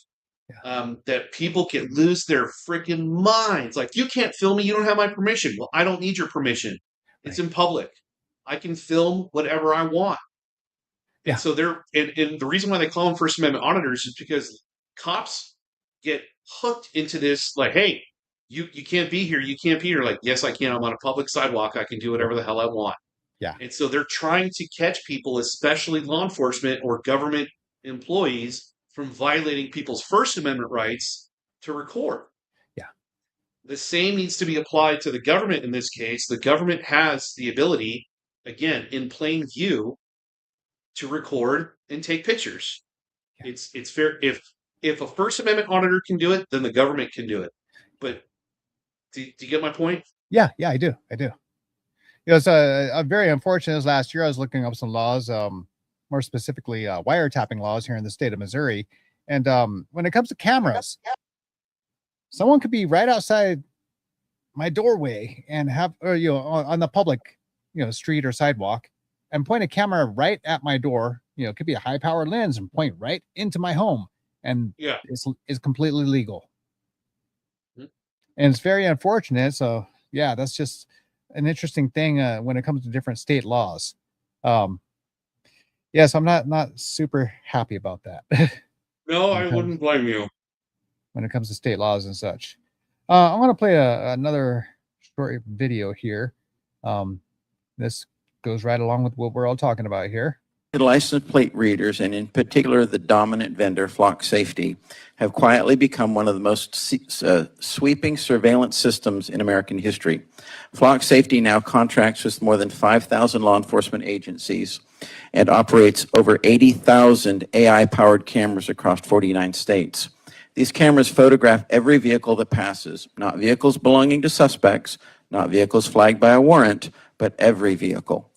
that people can lose their freaking minds. Like, you can't film me, you don't have my permission. Well, I don't need your permission. It's in public. I can film whatever I want. And so and the reason why they call them First Amendment auditors is because cops get hooked into this, like, hey, you can't be here, you can't be here. Like, yes, I can. I'm on a public sidewalk. I can do whatever the hell I want.
Yeah.
And so they're trying to catch people, especially law enforcement or government employees, from violating people's First Amendment rights to record.
Yeah.
The same needs to be applied to the government in this case. The government has the ability, again, in plain view, to record and take pictures. Yeah. It's fair. If a First Amendment auditor can do it, then the government can do it. But do you get my point?
Yeah, I do. It was a very unfortunate. Last year, I was looking up some laws, more specifically wiretapping laws here in the state of Missouri. And when it comes to cameras, someone could be right outside my doorway and have, or on the public, street or sidewalk, and point a camera right at my door. It could be a high-powered lens and point right into my home, and it's completely legal. And it's very unfortunate. So yeah, that's just an interesting thing when it comes to different state laws. Yes, I'm not super happy about that.
No, I wouldn't blame you.
When it comes to state laws and such. I'm going to play another short video here. This goes right along with what we're all talking about here.
License plate readers, and in particular the dominant vendor, Flock Safety, have quietly become one of the most sweeping surveillance systems in American history. Flock Safety now contracts with more than 5,000 law enforcement agencies and operates over 80,000 AI-powered cameras across 49 states. These cameras photograph every vehicle that passes, not vehicles belonging to suspects, not vehicles flagged by a warrant, but every vehicle.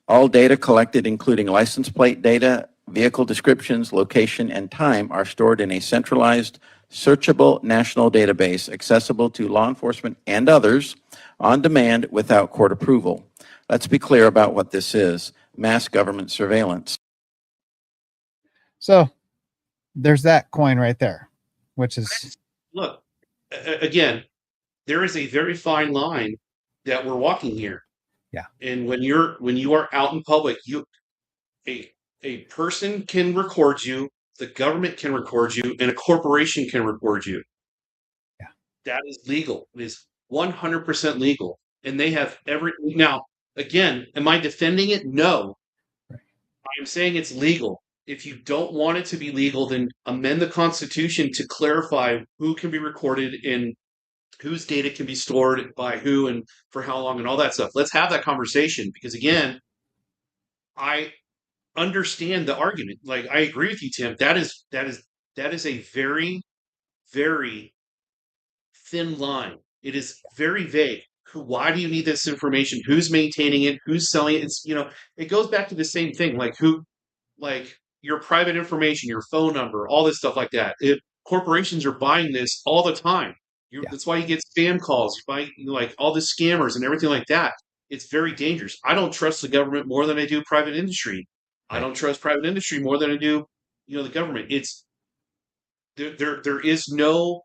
All data collected, including license plate data, vehicle descriptions, location, and time, are stored in a centralized, searchable national database accessible to law enforcement and others on demand without court approval. Let's be clear about what this is: mass government surveillance.
So there's that coin right there, which is...
Look, again, there is a very fine line that we're walking here.
Yeah.
And when you are out in public, a person can record you, the government can record you, and a corporation can record you.
Yeah.
That is legal. It is 100% legal. And they have now, again, am I defending it? No.
Right.
I'm saying it's legal. If you don't want it to be legal, then amend the Constitution to clarify who can be recorded and whose data can be stored by who and for how long and all that stuff. Let's have that conversation, because, again, I understand the argument. Like, I agree with you, Tim. That is a very, very thin line. It is very vague. Why do you need this information? Who's maintaining it? Who's selling it? It's, it goes back to the same thing. Like, your private information, your phone number, all this stuff like that. Corporations are buying this all the time. That's why you get spam calls. You buy, like, all the scammers and everything like that. It's very dangerous. I don't trust the government more than I do private industry. I don't trust private industry more than I do, the government. It's there is no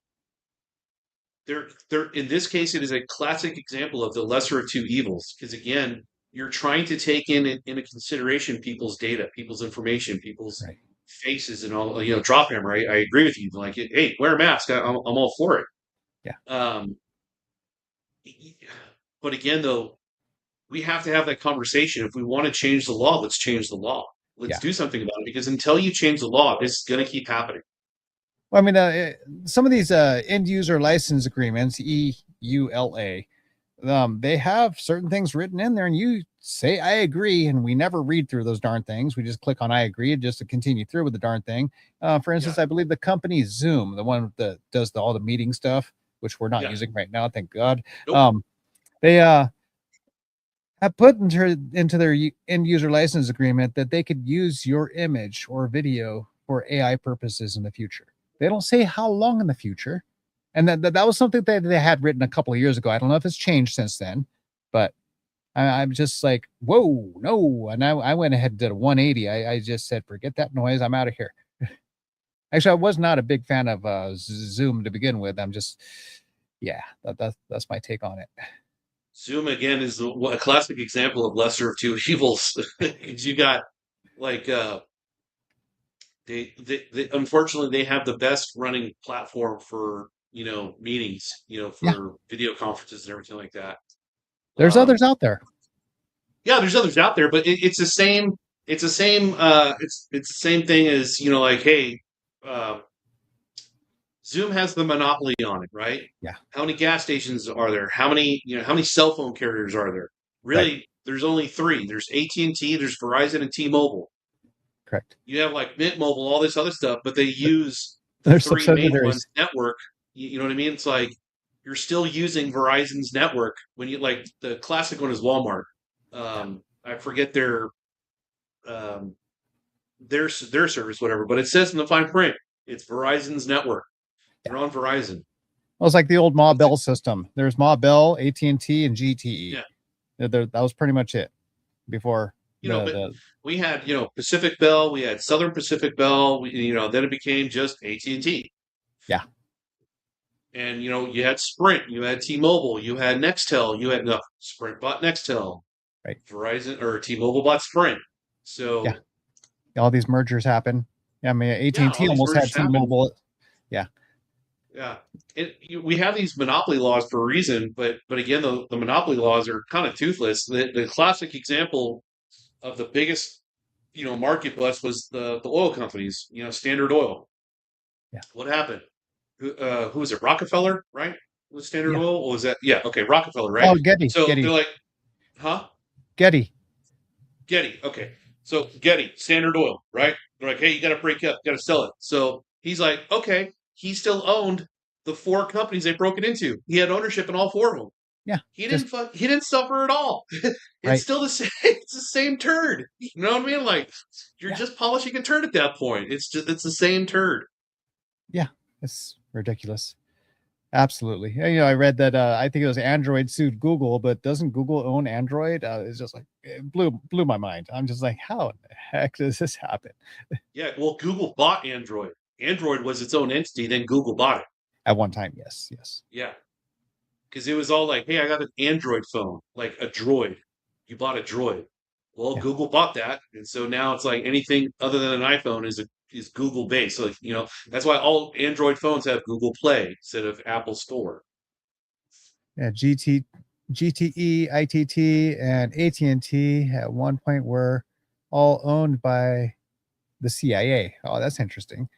there in this case. It is a classic example of the lesser of two evils, because, again, you're trying to take into consideration people's data, people's information, people's faces, and all. Drop hammer. I agree with you. Like, hey, wear a mask. I'm all for it.
Yeah.
But again, though, we have to have that conversation. If we want to change the law, let's change the law. Let's do something about it, because until you change the law, this is going to keep happening.
Well, I mean, some of these end user license agreements, EULA, they have certain things written in there, and you say, I agree, and we never read through those darn things. We just click on I agree just to continue through with the darn thing. For instance, I believe the company Zoom, the one that does all the meeting stuff, which we're not using right now, thank God.
Nope.
They have put into their end user license agreement that they could use your image or video for AI purposes in the future. They don't say how long in the future. And that was something that they had written a couple of years ago. I don't know if it's changed since then, but I'm just like, whoa, no. And I went ahead and did a 180. I just said, forget that noise. I'm out of here. Actually, I was not a big fan of Zoom to begin with. I'm just, yeah, that's my take on it.
Zoom again is a classic example of lesser of two evils. You got like they unfortunately they have the best running platform for meetings, for video conferences and everything like that.
There's others out there.
Yeah, there's others out there, but it's the same. It's the same. It's the same thing as like, hey, Zoom has the monopoly on it, right?
Yeah.
How many gas stations are there? How many cell phone carriers are there? Really,
right.
There's only three. There's AT&T, there's Verizon, and T-Mobile.
Correct.
You have like Mint Mobile, all this other stuff, but they use
there's
three main ones network. You know what I mean? It's like you're still using Verizon's network when you like the classic one is Walmart. I forget their service, whatever, but it says in the fine print, it's Verizon's network. They're on Verizon.
Well, it's like the old Ma Bell system. There's Ma Bell, AT&T, and GTE.
Yeah.
That was pretty much it before.
We had, Pacific Bell, we had Southern Pacific Bell, then it became just AT&T.
Yeah.
And, you had Sprint, you had T-Mobile, you had Nextel, you had Sprint bought Nextel.
Right.
Verizon or T-Mobile bought Sprint. So
yeah. All these mergers happen. Yeah, I mean, AT&T almost had T-Mobile. Yeah.
Yeah. We have these monopoly laws for a reason, but again, the monopoly laws are kind of toothless. The classic example of the biggest, market bust was the oil companies, Standard Oil.
Yeah.
What happened? Who was it? Rockefeller, right? Was Standard Oil? Or was that? Yeah. Okay. Rockefeller, right?
Oh, Getty.
So
Getty.
they're like, huh?
Getty.
Okay. So Getty, Standard Oil, right? They're like, hey, you got to break up, got to sell it. So he's like, okay. He still owned the four companies they broke it into. He had ownership in all four of them.
Yeah.
He didn't suffer at all. It's still the same. It's the same turd. You know what I mean? Like you're just polishing a turd at that point. It's the same turd.
Yeah, it's ridiculous. Absolutely. I read that I think it was Android sued Google, but doesn't Google own Android? It's just like it blew my mind. I'm just like, how in the heck does this happen?
Yeah, well, Google bought Android. Android was its own entity, then Google bought it.
At one time, yes.
Yeah. Because it was all like, hey, I got an Android phone, like a Droid. You bought a Droid. Well, yeah. Google bought that. And so now it's like anything other than an iPhone is Google based. So, that's why all Android phones have Google Play instead of Apple Store.
Yeah, GTE, ITT, and AT&T at one point were all owned by the CIA. Oh, that's interesting.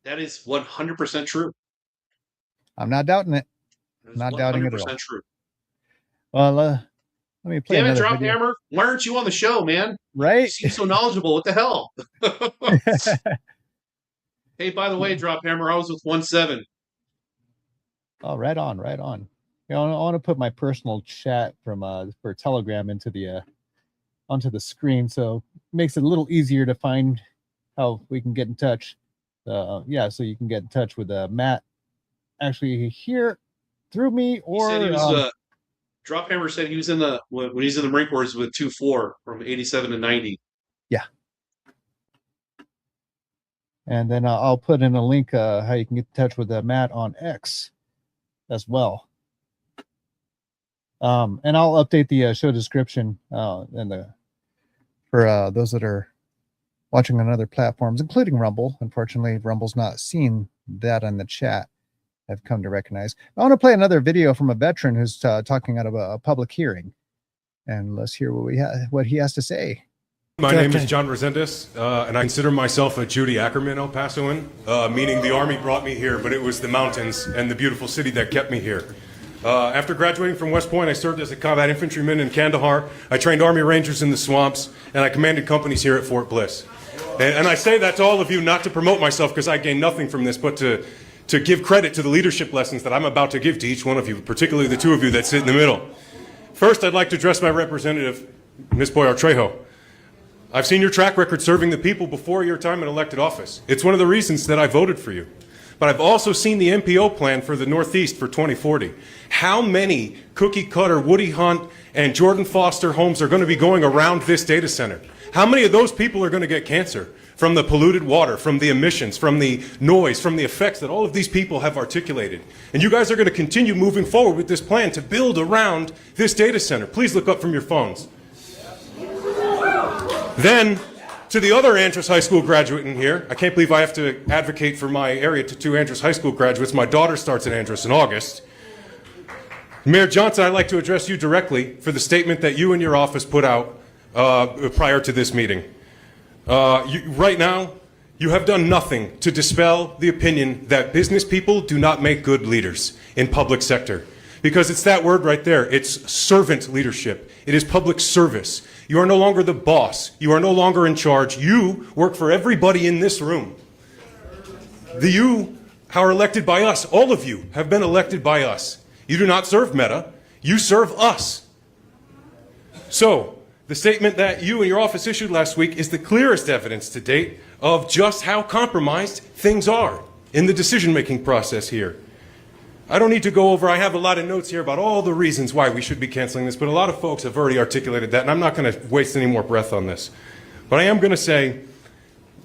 That is 100% true.
I'm not doubting it. I'm not doubting it at all.
True.
Well, let me play.
Damn it, Drop Hammer! Why aren't you on the show, man?
Right?
You seem so knowledgeable. What the hell? Hey, by the way, Drop Hammer, I was with 1-7.
Oh, right on. I want to put my personal chat for Telegram into the onto the screen, so it makes it a little easier to find how we can get in touch. So you can get in touch with Matt actually here through me, or
he said Drop Hammer said he was when he's in the Marine Corps with 2-4 from 87 to 90.
Yeah. And then I'll put in a link how you can get in touch with Matt on X as well. And I'll update the show description for those that are watching on other platforms, including Rumble. Unfortunately, Rumble's not seeing that on the chat. I've come to recognize. I want to play another video from a veteran who's talking out of a public hearing, and let's hear what he has to say.
My name is John Resendez, and I consider myself a Judy Ackerman El Pasoan, meaning the Army brought me here, but it was the mountains and the beautiful city that kept me here. After graduating from West Point, I served as a combat infantryman in Kandahar. I trained Army Rangers in the swamps, and I commanded companies here at Fort Bliss. And I say that to all of you not to promote myself because I gain nothing from this, but to give credit to the leadership lessons that I'm about to give to each one of you, particularly the two of you that sit in the middle. First, I'd like to address my representative, Ms. Boyar Trejo. I've seen your track record serving the people before your time in elected office. It's one of the reasons that I voted for you. But I've also seen the MPO plan for the Northeast for 2040. How many cookie cutter, Woody Hunt, and Jordan Foster homes are going to be going around this data center? How many of those people are going to get cancer from the polluted water, from the emissions, from the noise, from the effects that all of these people have articulated? And you guys are going to continue moving forward with this plan to build around this data center. Please look up from your phones. Then, to the other Andrews High School graduate in here, I can't believe I have to advocate for my area to 2 Andrews High School graduates. My daughter starts at Andrews in August. Mayor Johnson, I'd like to address you directly for the statement that you and your office put out prior to this meeting. Right now, you have done nothing to dispel the opinion that business people do not make good leaders in public sector. Because it's that word right there. It's servant leadership. It is public service. You are no longer the boss. You are no longer in charge. You work for everybody in this room. You are elected by us. All of you have been elected by us. You do not serve Meta. You serve us. So, the statement that you and your office issued last week is the clearest evidence to date of just how compromised things are in the decision-making process here. I don't need to go over, I have a lot of notes here about all the reasons why we should be canceling this, but a lot of folks have already articulated that, and I'm not going to waste any more breath on this. But I am going to say,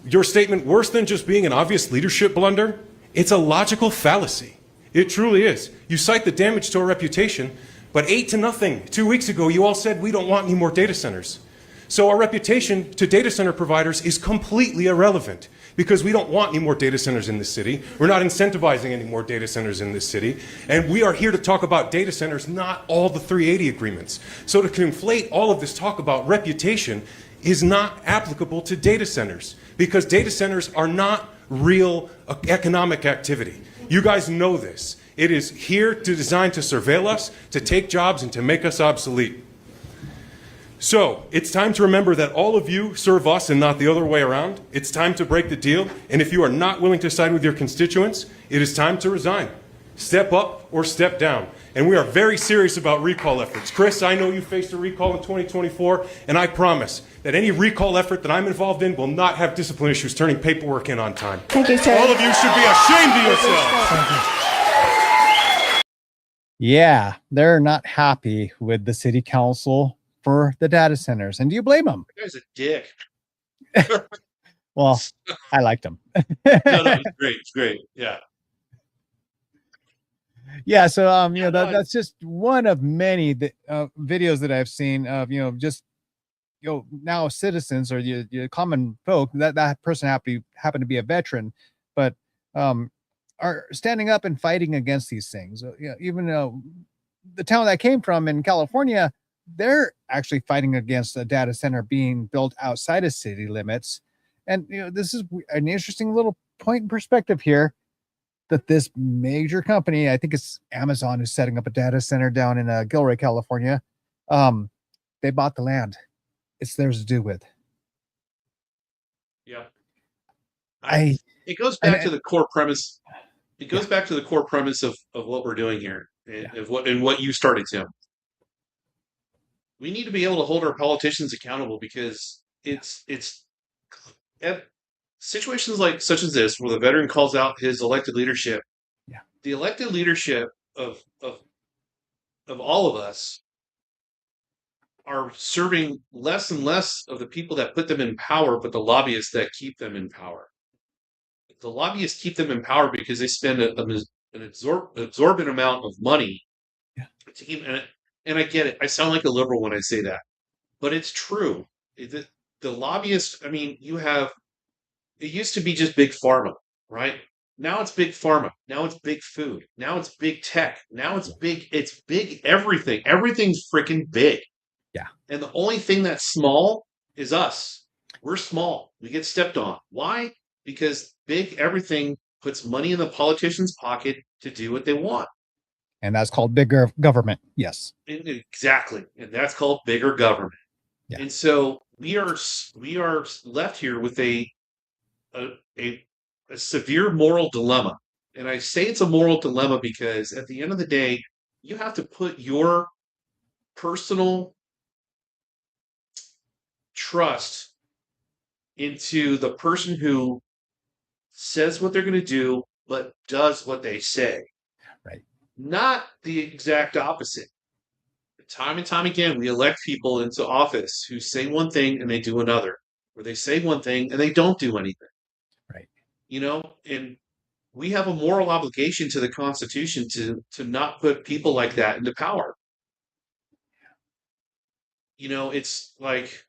your statement, worse than just being an obvious leadership blunder, it's a logical fallacy. It truly is. You cite the damage to our reputation, but 8-0, 2 weeks ago, you all said we don't want any more data centers. So our reputation to data center providers is completely irrelevant because we don't want any more data centers in this city. We're not incentivizing any more data centers in this city. And we are here to talk about data centers, not all the 380 agreements. So to conflate all of this talk about reputation is not applicable to data centers because data centers are not real economic activity. You guys know this. It is here to designed to surveil us, to take jobs, and to make us obsolete. So, it's time to remember that all of you serve us and not the other way around. It's time to break the deal, and if you are not willing to side with your constituents, it is time to resign. Step up or step down. And we are very serious about recall efforts. Chris, I know you faced a recall in 2024, and I promise that any recall effort that I'm involved in will not have discipline issues turning paperwork in on time.
Thank you, sir.
All of you should be ashamed of yourselves.
Yeah, they're not happy with the city council for the data centers. And do you blame them?
That guy's a dick.
Well, I liked him.
No, it's great. It's great. Yeah.
Yeah, so that's just one of many videos that I've seen of just now citizens or your common folk that person happened to be a veteran, but are standing up and fighting against these things. Even the town that I came from in California, they're actually fighting against a data center being built outside of city limits. And this is an interesting little point in perspective here. That this major company, I think it's Amazon, is setting up a data center down in Gilroy, California. They bought the land. It's theirs to do with.
Yeah. It goes back to the core premise. It goes back to the core premise of what we're doing here and what you started, Tim. We need to be able to hold our politicians accountable because it's at situations like such as this, where the veteran calls out his elected leadership, the elected leadership of all of us are serving less and less of the people that put them in power, but the lobbyists that keep them in power. The lobbyists keep them in power because they spend an absorbent amount of money to keep. And I get it. I sound like a liberal when I say that, but it's true. The lobbyists. I mean, it used to be just big pharma, right? Now it's big pharma. Now it's big food. Now it's big tech. Now it's big everything. Everything's freaking big.
Yeah.
And the only thing that's small is us. We're small. We get stepped on. Why? Because big everything puts money in the politician's pocket to do what they want.
And that's called bigger government. Yes.
Exactly. And that's called bigger government. Yeah. And so we are left here with a severe moral dilemma. And I say it's a moral dilemma because at the end of the day, you have to put your personal trust into the person who says what they're going to do, but does what they say.
Right.
Not the exact opposite. Time and time again, we elect people into office who say one thing and they do another, or they say one thing and they don't do anything.
Right.
You know, and we have a moral obligation to the Constitution to not put people like that into power. You know, it's like,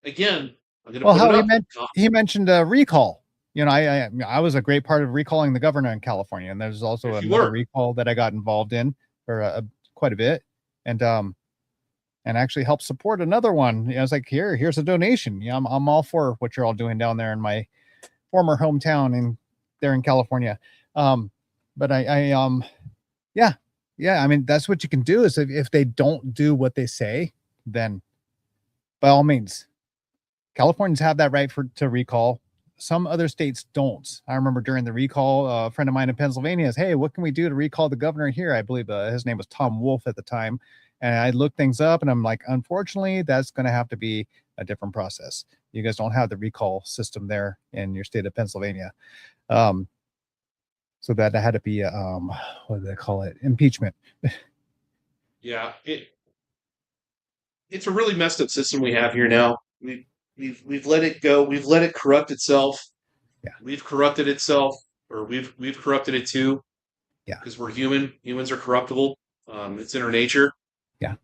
again, I'm going to
Well,
put
how
it up.
he mentioned recall. You know, I was a great part of recalling the governor in California, and there's also
Yes, you
another
were.
recall that I got involved in for quite a bit, and actually helped support another one. You know, I was like, here's a donation. Yeah, I'm all for what you're all doing down there in my former hometown there in California. But yeah, I mean, that's what you can do is if they don't do what they say, then by all means, Californians have that right to recall. Some other states don't. I remember during the recall, a friend of mine in Pennsylvania is, hey, what can we do to recall the governor here? I believe his name was Tom Wolf at the time. And I looked things up and I'm like, unfortunately, that's going to have to be a different process. You guys don't have the recall system there in your state of Pennsylvania. So that had to be, what do they call it? Impeachment.
Yeah, it's a really messed up system we have here now. We've let it go. We've let it corrupt itself.
Yeah.
We've corrupted itself, or we've corrupted it too.
Yeah.
Because we're human. Humans are corruptible. It's in our nature.
Yeah.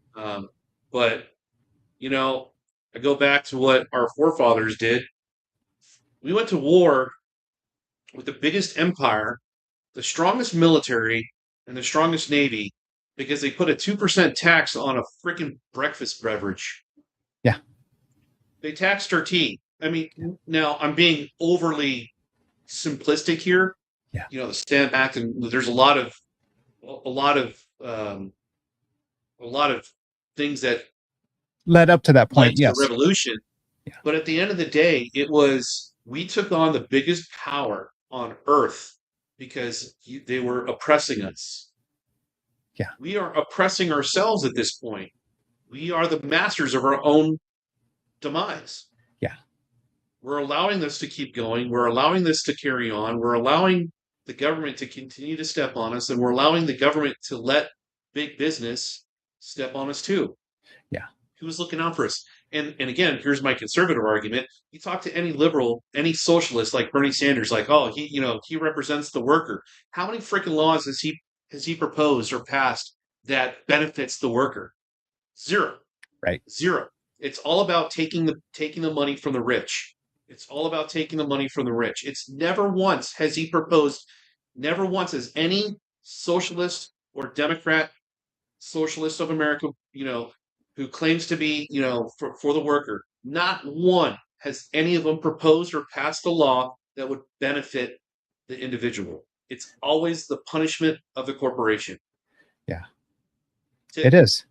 But you know, I go back to what our forefathers did. We went to war with the biggest empire, the strongest military, and the strongest navy because they put a 2% tax on a freaking breakfast beverage.
Yeah.
They taxed our tea. I mean, now I'm being overly simplistic here.
Yeah.
You know, the Stamp Act, and there's a lot of things that
led up to that point.
led to
Yes.
the revolution.
Yeah.
But at the end of the day, we took on the biggest power on earth because they were oppressing us.
Yeah.
We are oppressing ourselves at this point. We are the masters of our own demise.
Yeah.
We're allowing this to keep going. We're allowing this to carry on. We're allowing the government to continue to step on us, and we're allowing the government to let big business step on us too.
Yeah.
Who's looking out for us? And again, here's my conservative argument. You talk to any liberal, any socialist like Bernie Sanders, like, oh, he represents the worker. How many freaking laws has he proposed or passed that benefits the worker? Zero.
Right.
Zero. It's all about taking the money from the rich. It's all about taking the money from the rich. It's never once has any socialist or Democrat socialist of America, who claims to be, for the worker, not one has any of them proposed or passed a law that would benefit the individual. It's always the punishment of the corporation.
Yeah. It is.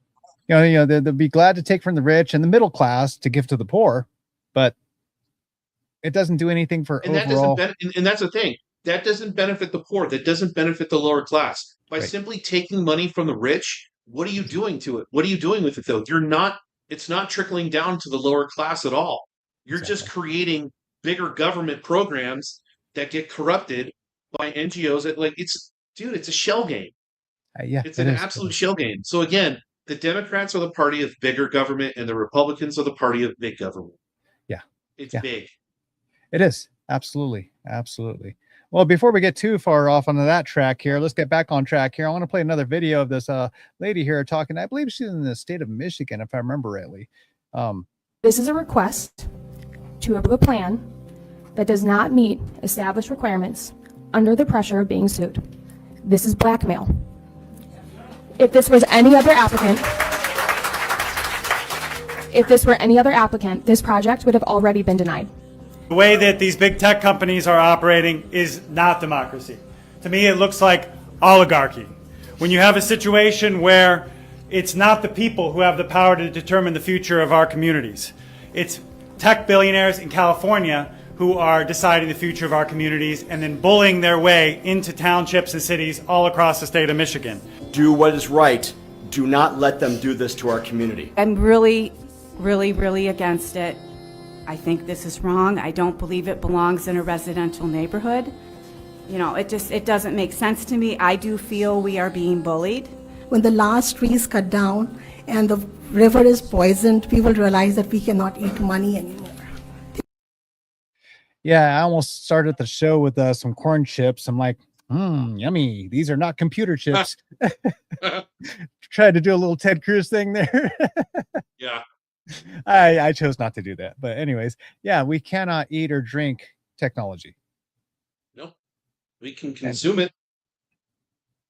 They'll be glad to take from the rich and the middle class to give to the poor, but it doesn't do anything for overall.
And that's the thing. That doesn't benefit the poor. That doesn't benefit the lower class. By simply taking money from the rich, what are you doing to it? What are you doing with it, though? It's not trickling down to the lower class at all. You're just creating bigger government programs that get corrupted by NGOs. It's a shell game. It's an absolute shell game. So again, the Democrats are the party of bigger government and the Republicans are the party of big government.
Yeah.
It's big.
It is. Absolutely. Absolutely. Well, before we get too far off onto that track here, let's get back on track here. I want to play another video of this lady here talking. I believe she's in the state of Michigan, if I remember rightly.
This is a request to approve a plan that does not meet established requirements under the pressure of being sued. This is blackmail. If this was any other applicant, this project would have already been denied.
The way that these big tech companies are operating is not democracy. To me, it looks like oligarchy. When you have a situation where it's not the people who have the power to determine the future of our communities. It's tech billionaires in California who are deciding the future of our communities and then bullying their way into townships and cities all across the state of Michigan.
Do what is right. Do not let them do this to our community.
I'm really against it. I think this is wrong. I don't believe it belongs in a residential neighborhood. You know, it doesn't make sense to me. I do feel we are being bullied.
When the last tree is cut down and the river is poisoned, people realize that we cannot eat money anymore.
Yeah, I almost started the show with some corn chips. I'm like, yummy. These are not computer chips. Tried to do a little Ted Cruz thing there.
Yeah.
I chose not to do that. But anyways, yeah, we cannot eat or drink technology.
No, we can consume it.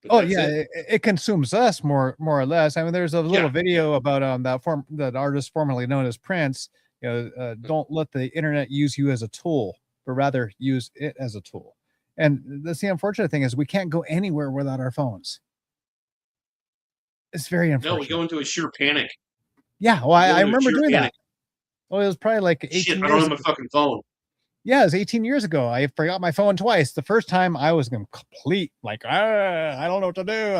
Oh yeah, it consumes us more or less. I mean, there's a little video about that artist formerly known as Prince. You know, don't let the internet use you as a tool, but rather use it as a tool. And that's the unfortunate thing is we can't go anywhere without our phones. It's very unfortunate.
No, we go into a sheer panic.
Yeah, well, I remember doing that. Well, it was probably like 18
Shit,
years
I don't have
ago.
my fucking phone.
Yeah, it was 18 years ago. I forgot my phone twice. The first time I was complete, like, I don't know what to do.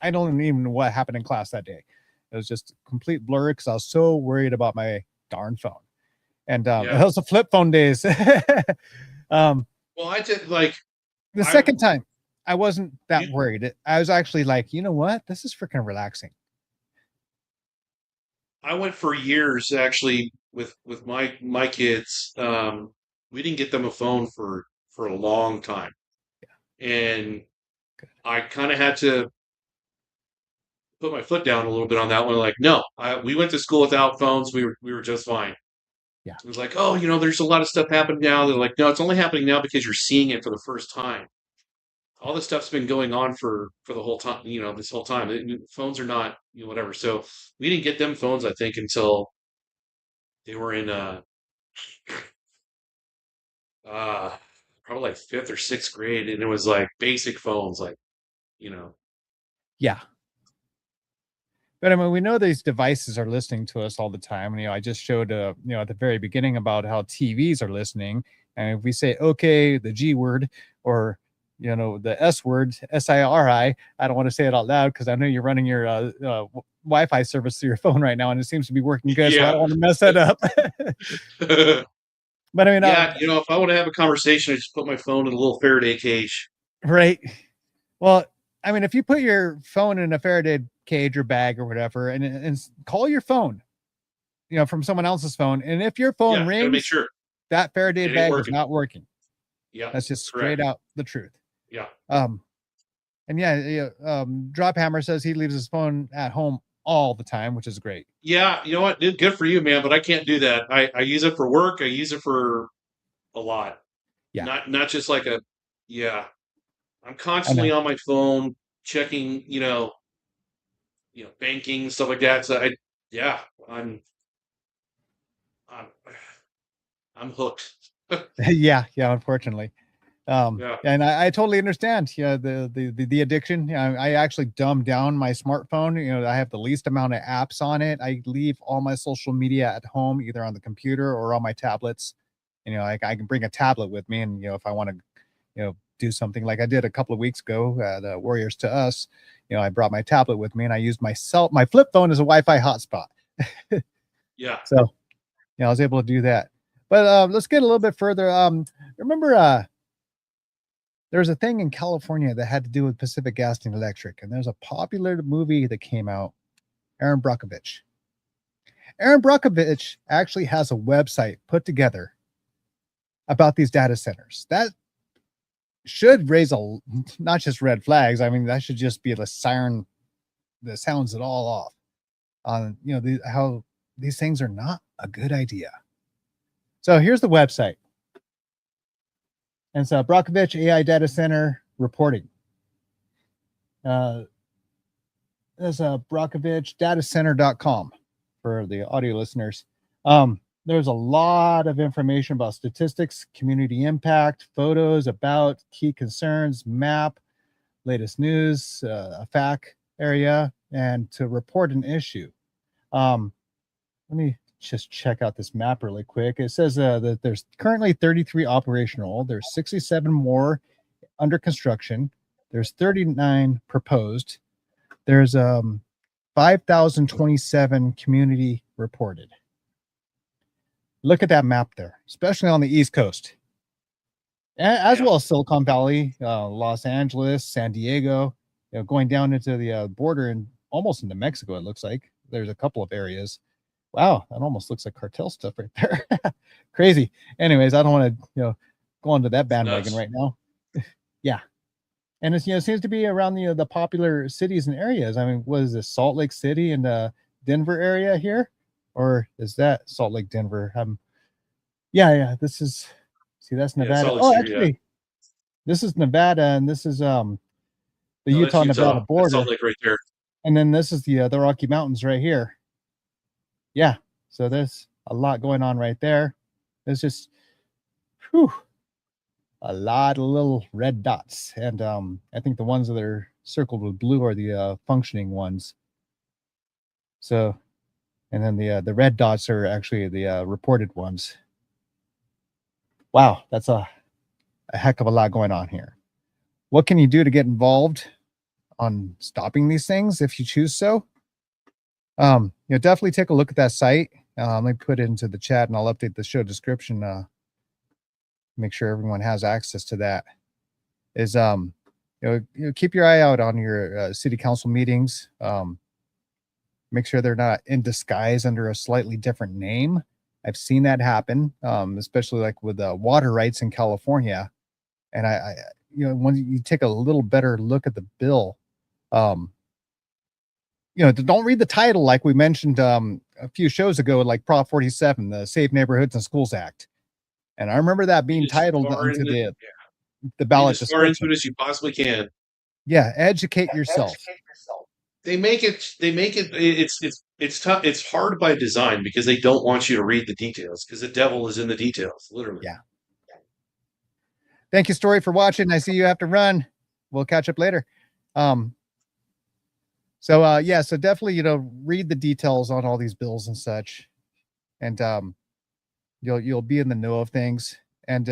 I don't even know what happened in class that day. It was just complete blur because I was so worried about my darn phone. And it was the flip phone days.
Well, I did like
the second time I wasn't that worried. I was actually like, you know what? This is freaking relaxing.
I went for years actually with my kids. We didn't get them a phone for a long time, and I kind of had to put my foot down a little bit on that one. Like, no, we went to school without phones. We were just fine.
Yeah,
it was like, oh, you know, there's a lot of stuff happening now. They're like, no, it's only happening now because you're seeing it for the first time. All this stuff's been going on for the whole time, you know, this whole time. Phones are not, you know, whatever. So we didn't get them phones, I think, until they were in probably like 5th or 6th grade, and it was like basic phones, like, you know.
Yeah. But I mean, we know these devices are listening to us all the time. And, you know, I just showed, you know, at the very beginning about how TVs are listening. And if we say, okay, the G word, or, you know, the S word, SIRI, I don't want to say it out loud because I know you're running your Wi-Fi service through your phone right now, and it seems to be working good. So I don't want to mess that up. But I mean,
yeah, you know, if I want to have a conversation, I just put my phone in a little Faraday cage.
Right. Well, I mean, if you put your phone in a Faraday cage or bag or whatever, and call your phone, you know, from someone else's phone, and if your phone rings,
make sure
that Faraday bag is not working.
Yeah,
that's just straight out the truth.
Yeah.
And Drop Hammer says he leaves his phone at home all the time, which is great.
Yeah, you know what? Good for you, man. But I can't do that. I use it for work. I use it for a lot.
Yeah.
Not just like I'm constantly on my phone checking, you know, banking, stuff like that. So I'm hooked.
yeah, unfortunately. And I totally understand. Yeah, the addiction. I actually dumbed down my smartphone. You know, I have the least amount of apps on it. I leave all my social media at home, either on the computer or on my tablets. You know, I can bring a tablet with me, and, you know, if I want to, you know, do something like I did a couple of weeks ago at Warriors to Us, you know, I brought my tablet with me and I used my flip phone as a Wi-Fi hotspot.
Yeah.
So, yeah, I was able to do that. But let's get a little bit further. Remember, there was a thing in California that had to do with Pacific Gas and Electric, and there's a popular movie that came out, Aaron Brockovich. Aaron Brockovich actually has a website put together about these data centers. That should raise not just red flags. I mean, that should just be the siren that sounds it all off on, you know, how these things are not a good idea. So here's the website. And it's Brockovich AI Data Center reporting. There's BrockovichDataCenter.com for the audio listeners. There's a lot of information about statistics, community impact, photos, about key concerns, map, latest news, a FAQ area, and to report an issue. Let me just check out this map really quick. It says that there's currently 33 operational. There's 67 more under construction. There's 39 proposed. There's 5,027 community reported. Look at that map there, especially on the East Coast, as well as Silicon Valley, Los Angeles, San Diego, going down into the border and almost into Mexico. It looks like there's a couple of areas. Wow, that almost looks like cartel stuff right there. Crazy. Anyways, I don't want to go onto that bandwagon right now. Yeah, and it's seems to be around the popular cities and areas. I mean, what is this, Salt Lake City and Denver area here, or is that Salt Lake, Denver? Yeah. This is, see, that's Nevada. Actually, this is Nevada, and this is the Utah Nevada border.
That's Salt Lake right there.
And then this is the Rocky Mountains right here. Yeah, so there's a lot going on right there. There's just a lot of little red dots, and I think the ones that are circled with blue are the functioning ones. So, and then the red dots are actually the reported ones. Wow, that's a heck of a lot going on here. What can you do to get involved on stopping these things if you choose so? Definitely take a look at that site. Let me put it into the chat, and I'll update the show description. Make sure everyone has access to that. Is keep your eye out on your city council meetings. Make sure they're not in disguise under a slightly different name. I've seen that happen, especially like with water rights in California. And I when you take a little better look at the bill, don't read the title like we mentioned a few shows ago, like Prop 47, the Safe Neighborhoods and Schools Act. And I remember that being titled into the ballot
as far into it as you possibly can.
Yeah, educate yourself.
They make it. It's tough. It's hard by design because they don't want you to read the details, because the devil is in the details, literally.
Yeah. Thank you, Story, for watching. I see you have to run. We'll catch up later. So definitely, read the details on all these bills and such. And you'll be in the know of things. And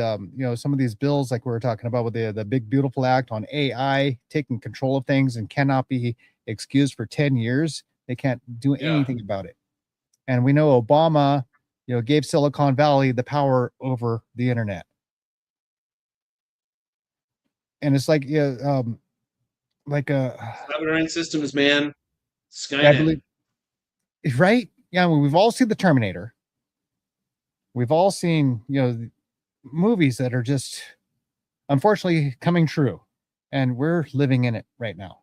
some of these bills, like we were talking about with the Big Beautiful Act on AI taking control of things and cannot be excused for 10 years. They can't do anything about it. And we know Obama, gave Silicon Valley the power over the internet. And it's like,
Sovereign systems, man. Skynet.
I believe, right? Yeah, we've all seen the Terminator. We've all seen, movies that are just unfortunately coming true, and we're living in it right now.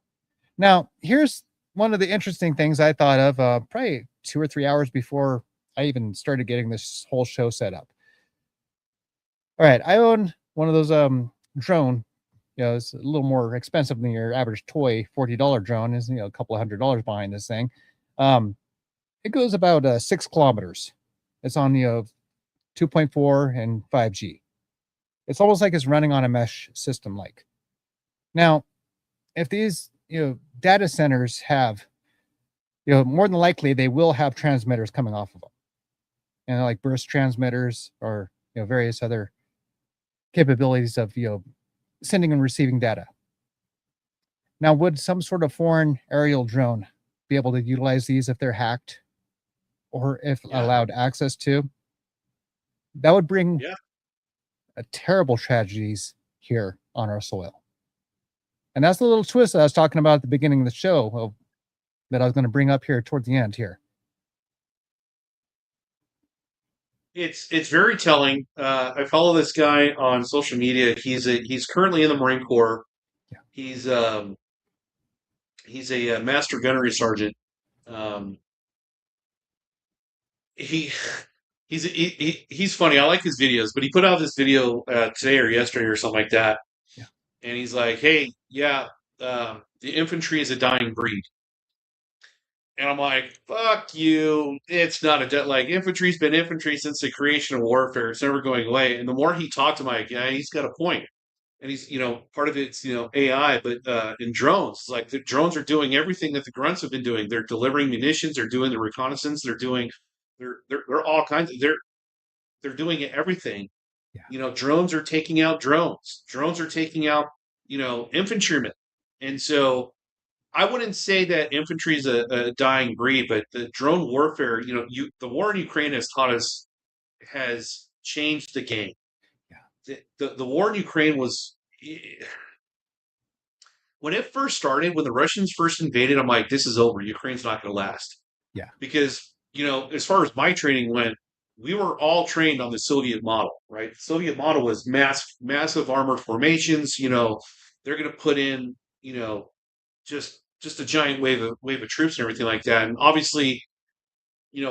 Now, here's one of the interesting things I thought of probably 2 or 3 hours before I even started getting this whole show set up. All right, I own one of those drone. It's a little more expensive than your average toy $40 drone. Is a couple of $100 behind this thing. It goes about 6 kilometers. It's on 2.4 and 5G. It's almost like it's running on a mesh system. Like, now, if these data centers have, more than likely they will have transmitters coming off of them, and like burst transmitters or various other capabilities of sending and receiving data. Now, would some sort of foreign aerial drone be able to utilize these if they're hacked, or if allowed access to? That would bring a terrible tragedies here on our soil. And that's the little twist that I was talking about at the beginning of the show that I was going to bring up here toward the end here.
It's very telling. I follow this guy on social media. He's currently in the Marine Corps.
Yeah.
He's a master gunnery sergeant. He's funny. I like his videos, but he put out this video today or yesterday or something like that.
Yeah.
And he's like, "Hey, the infantry is a dying breed." And I'm like, "Fuck you! It's not infantry's been infantry since the creation of warfare. It's never going away." And the more he talked to my guy, he's got a point. And he's, part of it's, AI, but in drones, like the drones are doing everything that the grunts have been doing. They're delivering munitions. They're doing the reconnaissance. They're all kinds of, they're doing everything.
Yeah.
Drones are taking out drones. Drones are taking out, infantrymen. And so I wouldn't say that infantry is a dying breed, but the drone warfare, the war in Ukraine has taught us has changed the game. The war in Ukraine was, when it first started, when the Russians first invaded, I'm like, this is over. Ukraine's not going to last.
Yeah.
Because, as far as my training went, we were all trained on the Soviet model, right? The Soviet model was massive armored formations. They're going to put in, just a giant wave of troops and everything like that. And obviously,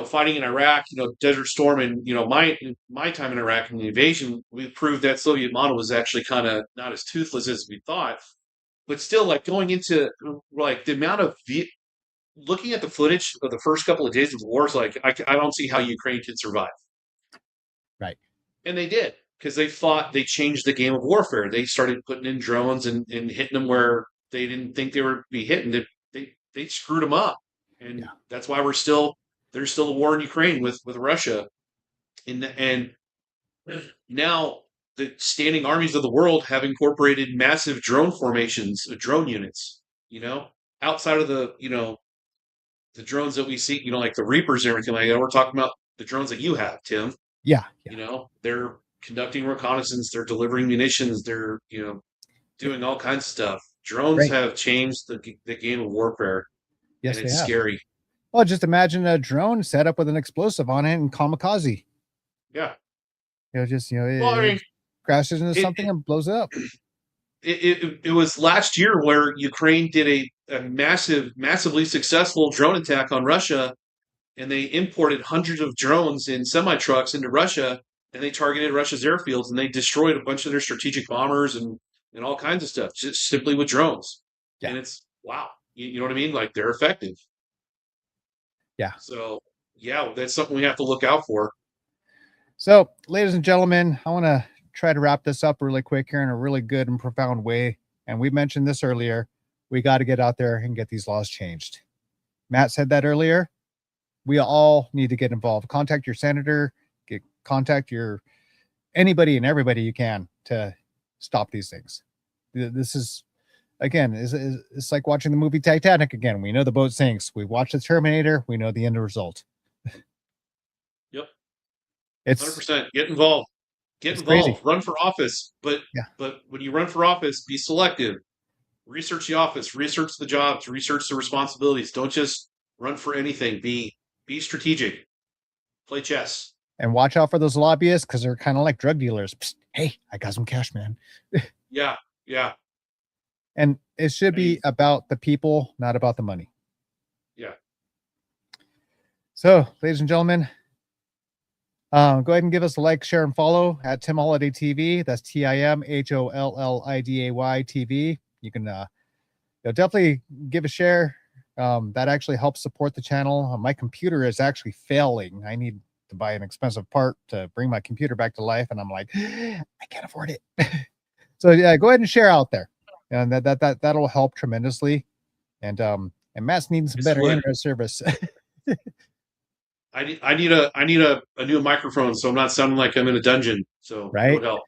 fighting in Iraq, Desert Storm, and my time in Iraq and the invasion, we proved that Soviet model was actually kind of not as toothless as we thought. But still, like going into like the amount of looking at the footage of the first couple of days of the war, like I don't see how Ukraine can survive.
Right.
And they did, because they changed the game of warfare. They started putting in drones and hitting them where they didn't think they would be hitting. They screwed them up, and that's why there's still a war in Ukraine with Russia, and now the standing armies of the world have incorporated massive drone formations, drone units. Outside of the drones that we see, like the Reapers and everything like that. We're talking about the drones that you have, Tim.
Yeah.
They're conducting reconnaissance, they're delivering munitions, they're doing all kinds of stuff. Drones have changed the game of warfare.
Yes,
and it's
they have.
scary.
Well, just imagine a drone set up with an explosive on it and kamikaze.
Yeah.
It crashes into something and blows it up.
It was last year where Ukraine did a massively successful drone attack on Russia, and they imported hundreds of drones in semi-trucks into Russia, and they targeted Russia's airfields, and they destroyed a bunch of their strategic bombers and all kinds of stuff, just simply with drones. Yeah. And it's, wow. You know what I mean? Like, they're effective.
Yeah.
So, yeah, that's something we have to look out for.
So, ladies and gentlemen, I want to try to wrap this up really quick here in a really good and profound way. And we mentioned this earlier. We got to get out there and get these laws changed. Matt said that earlier. We all need to get involved. Contact your senator, contact anybody and everybody you can to stop these things. This is, again, it's like watching the movie Titanic again. We know the boat sinks. We watch the Terminator. We know the end result.
Yep.
It's
100%. Get involved. Get involved. Crazy. Run for office. But when you run for office, be selective. Research the office. Research the jobs. Research the responsibilities. Don't just run for anything. Be strategic. Play chess.
And watch out for those lobbyists, because they're kind of like drug dealers. Psst, hey, I got some cash, man.
Yeah.
And it should be about the people, not about the money.
Yeah.
So, ladies and gentlemen, go ahead and give us a like, share, and follow at Tim Holliday TV. That's TIMHOLLIDAY TV. You can definitely give a share. That actually helps support the channel. My computer is actually failing. I need to buy an expensive part to bring my computer back to life, and I'm like, I can't afford it. So yeah, go ahead and share out there, and that'll help tremendously. And Matt's needing some better internet service.
I need a new microphone, so I'm not sounding like I'm in a dungeon. So
right,
it would help.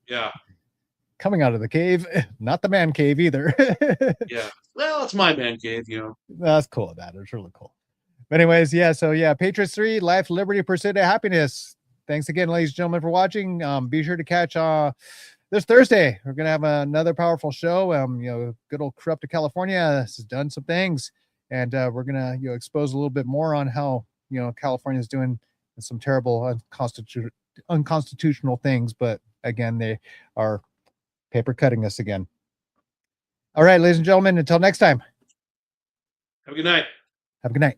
Yeah.
Coming out of the cave, not the man cave either.
Yeah. Well, it's my man cave,
That's cool. That is really cool. But anyways, yeah. So yeah, Patriots 3, life, liberty, pursuit of happiness. Thanks again, ladies and gentlemen, for watching. Be sure to catch this Thursday. We're gonna have another powerful show. Good old Corrupt California has done some things, and we're gonna expose a little bit more on how California is doing some terrible unconstitutional things. But again, they are paper cutting us again. All right, ladies and gentlemen, until next time.
Have a good night.
Have a good night.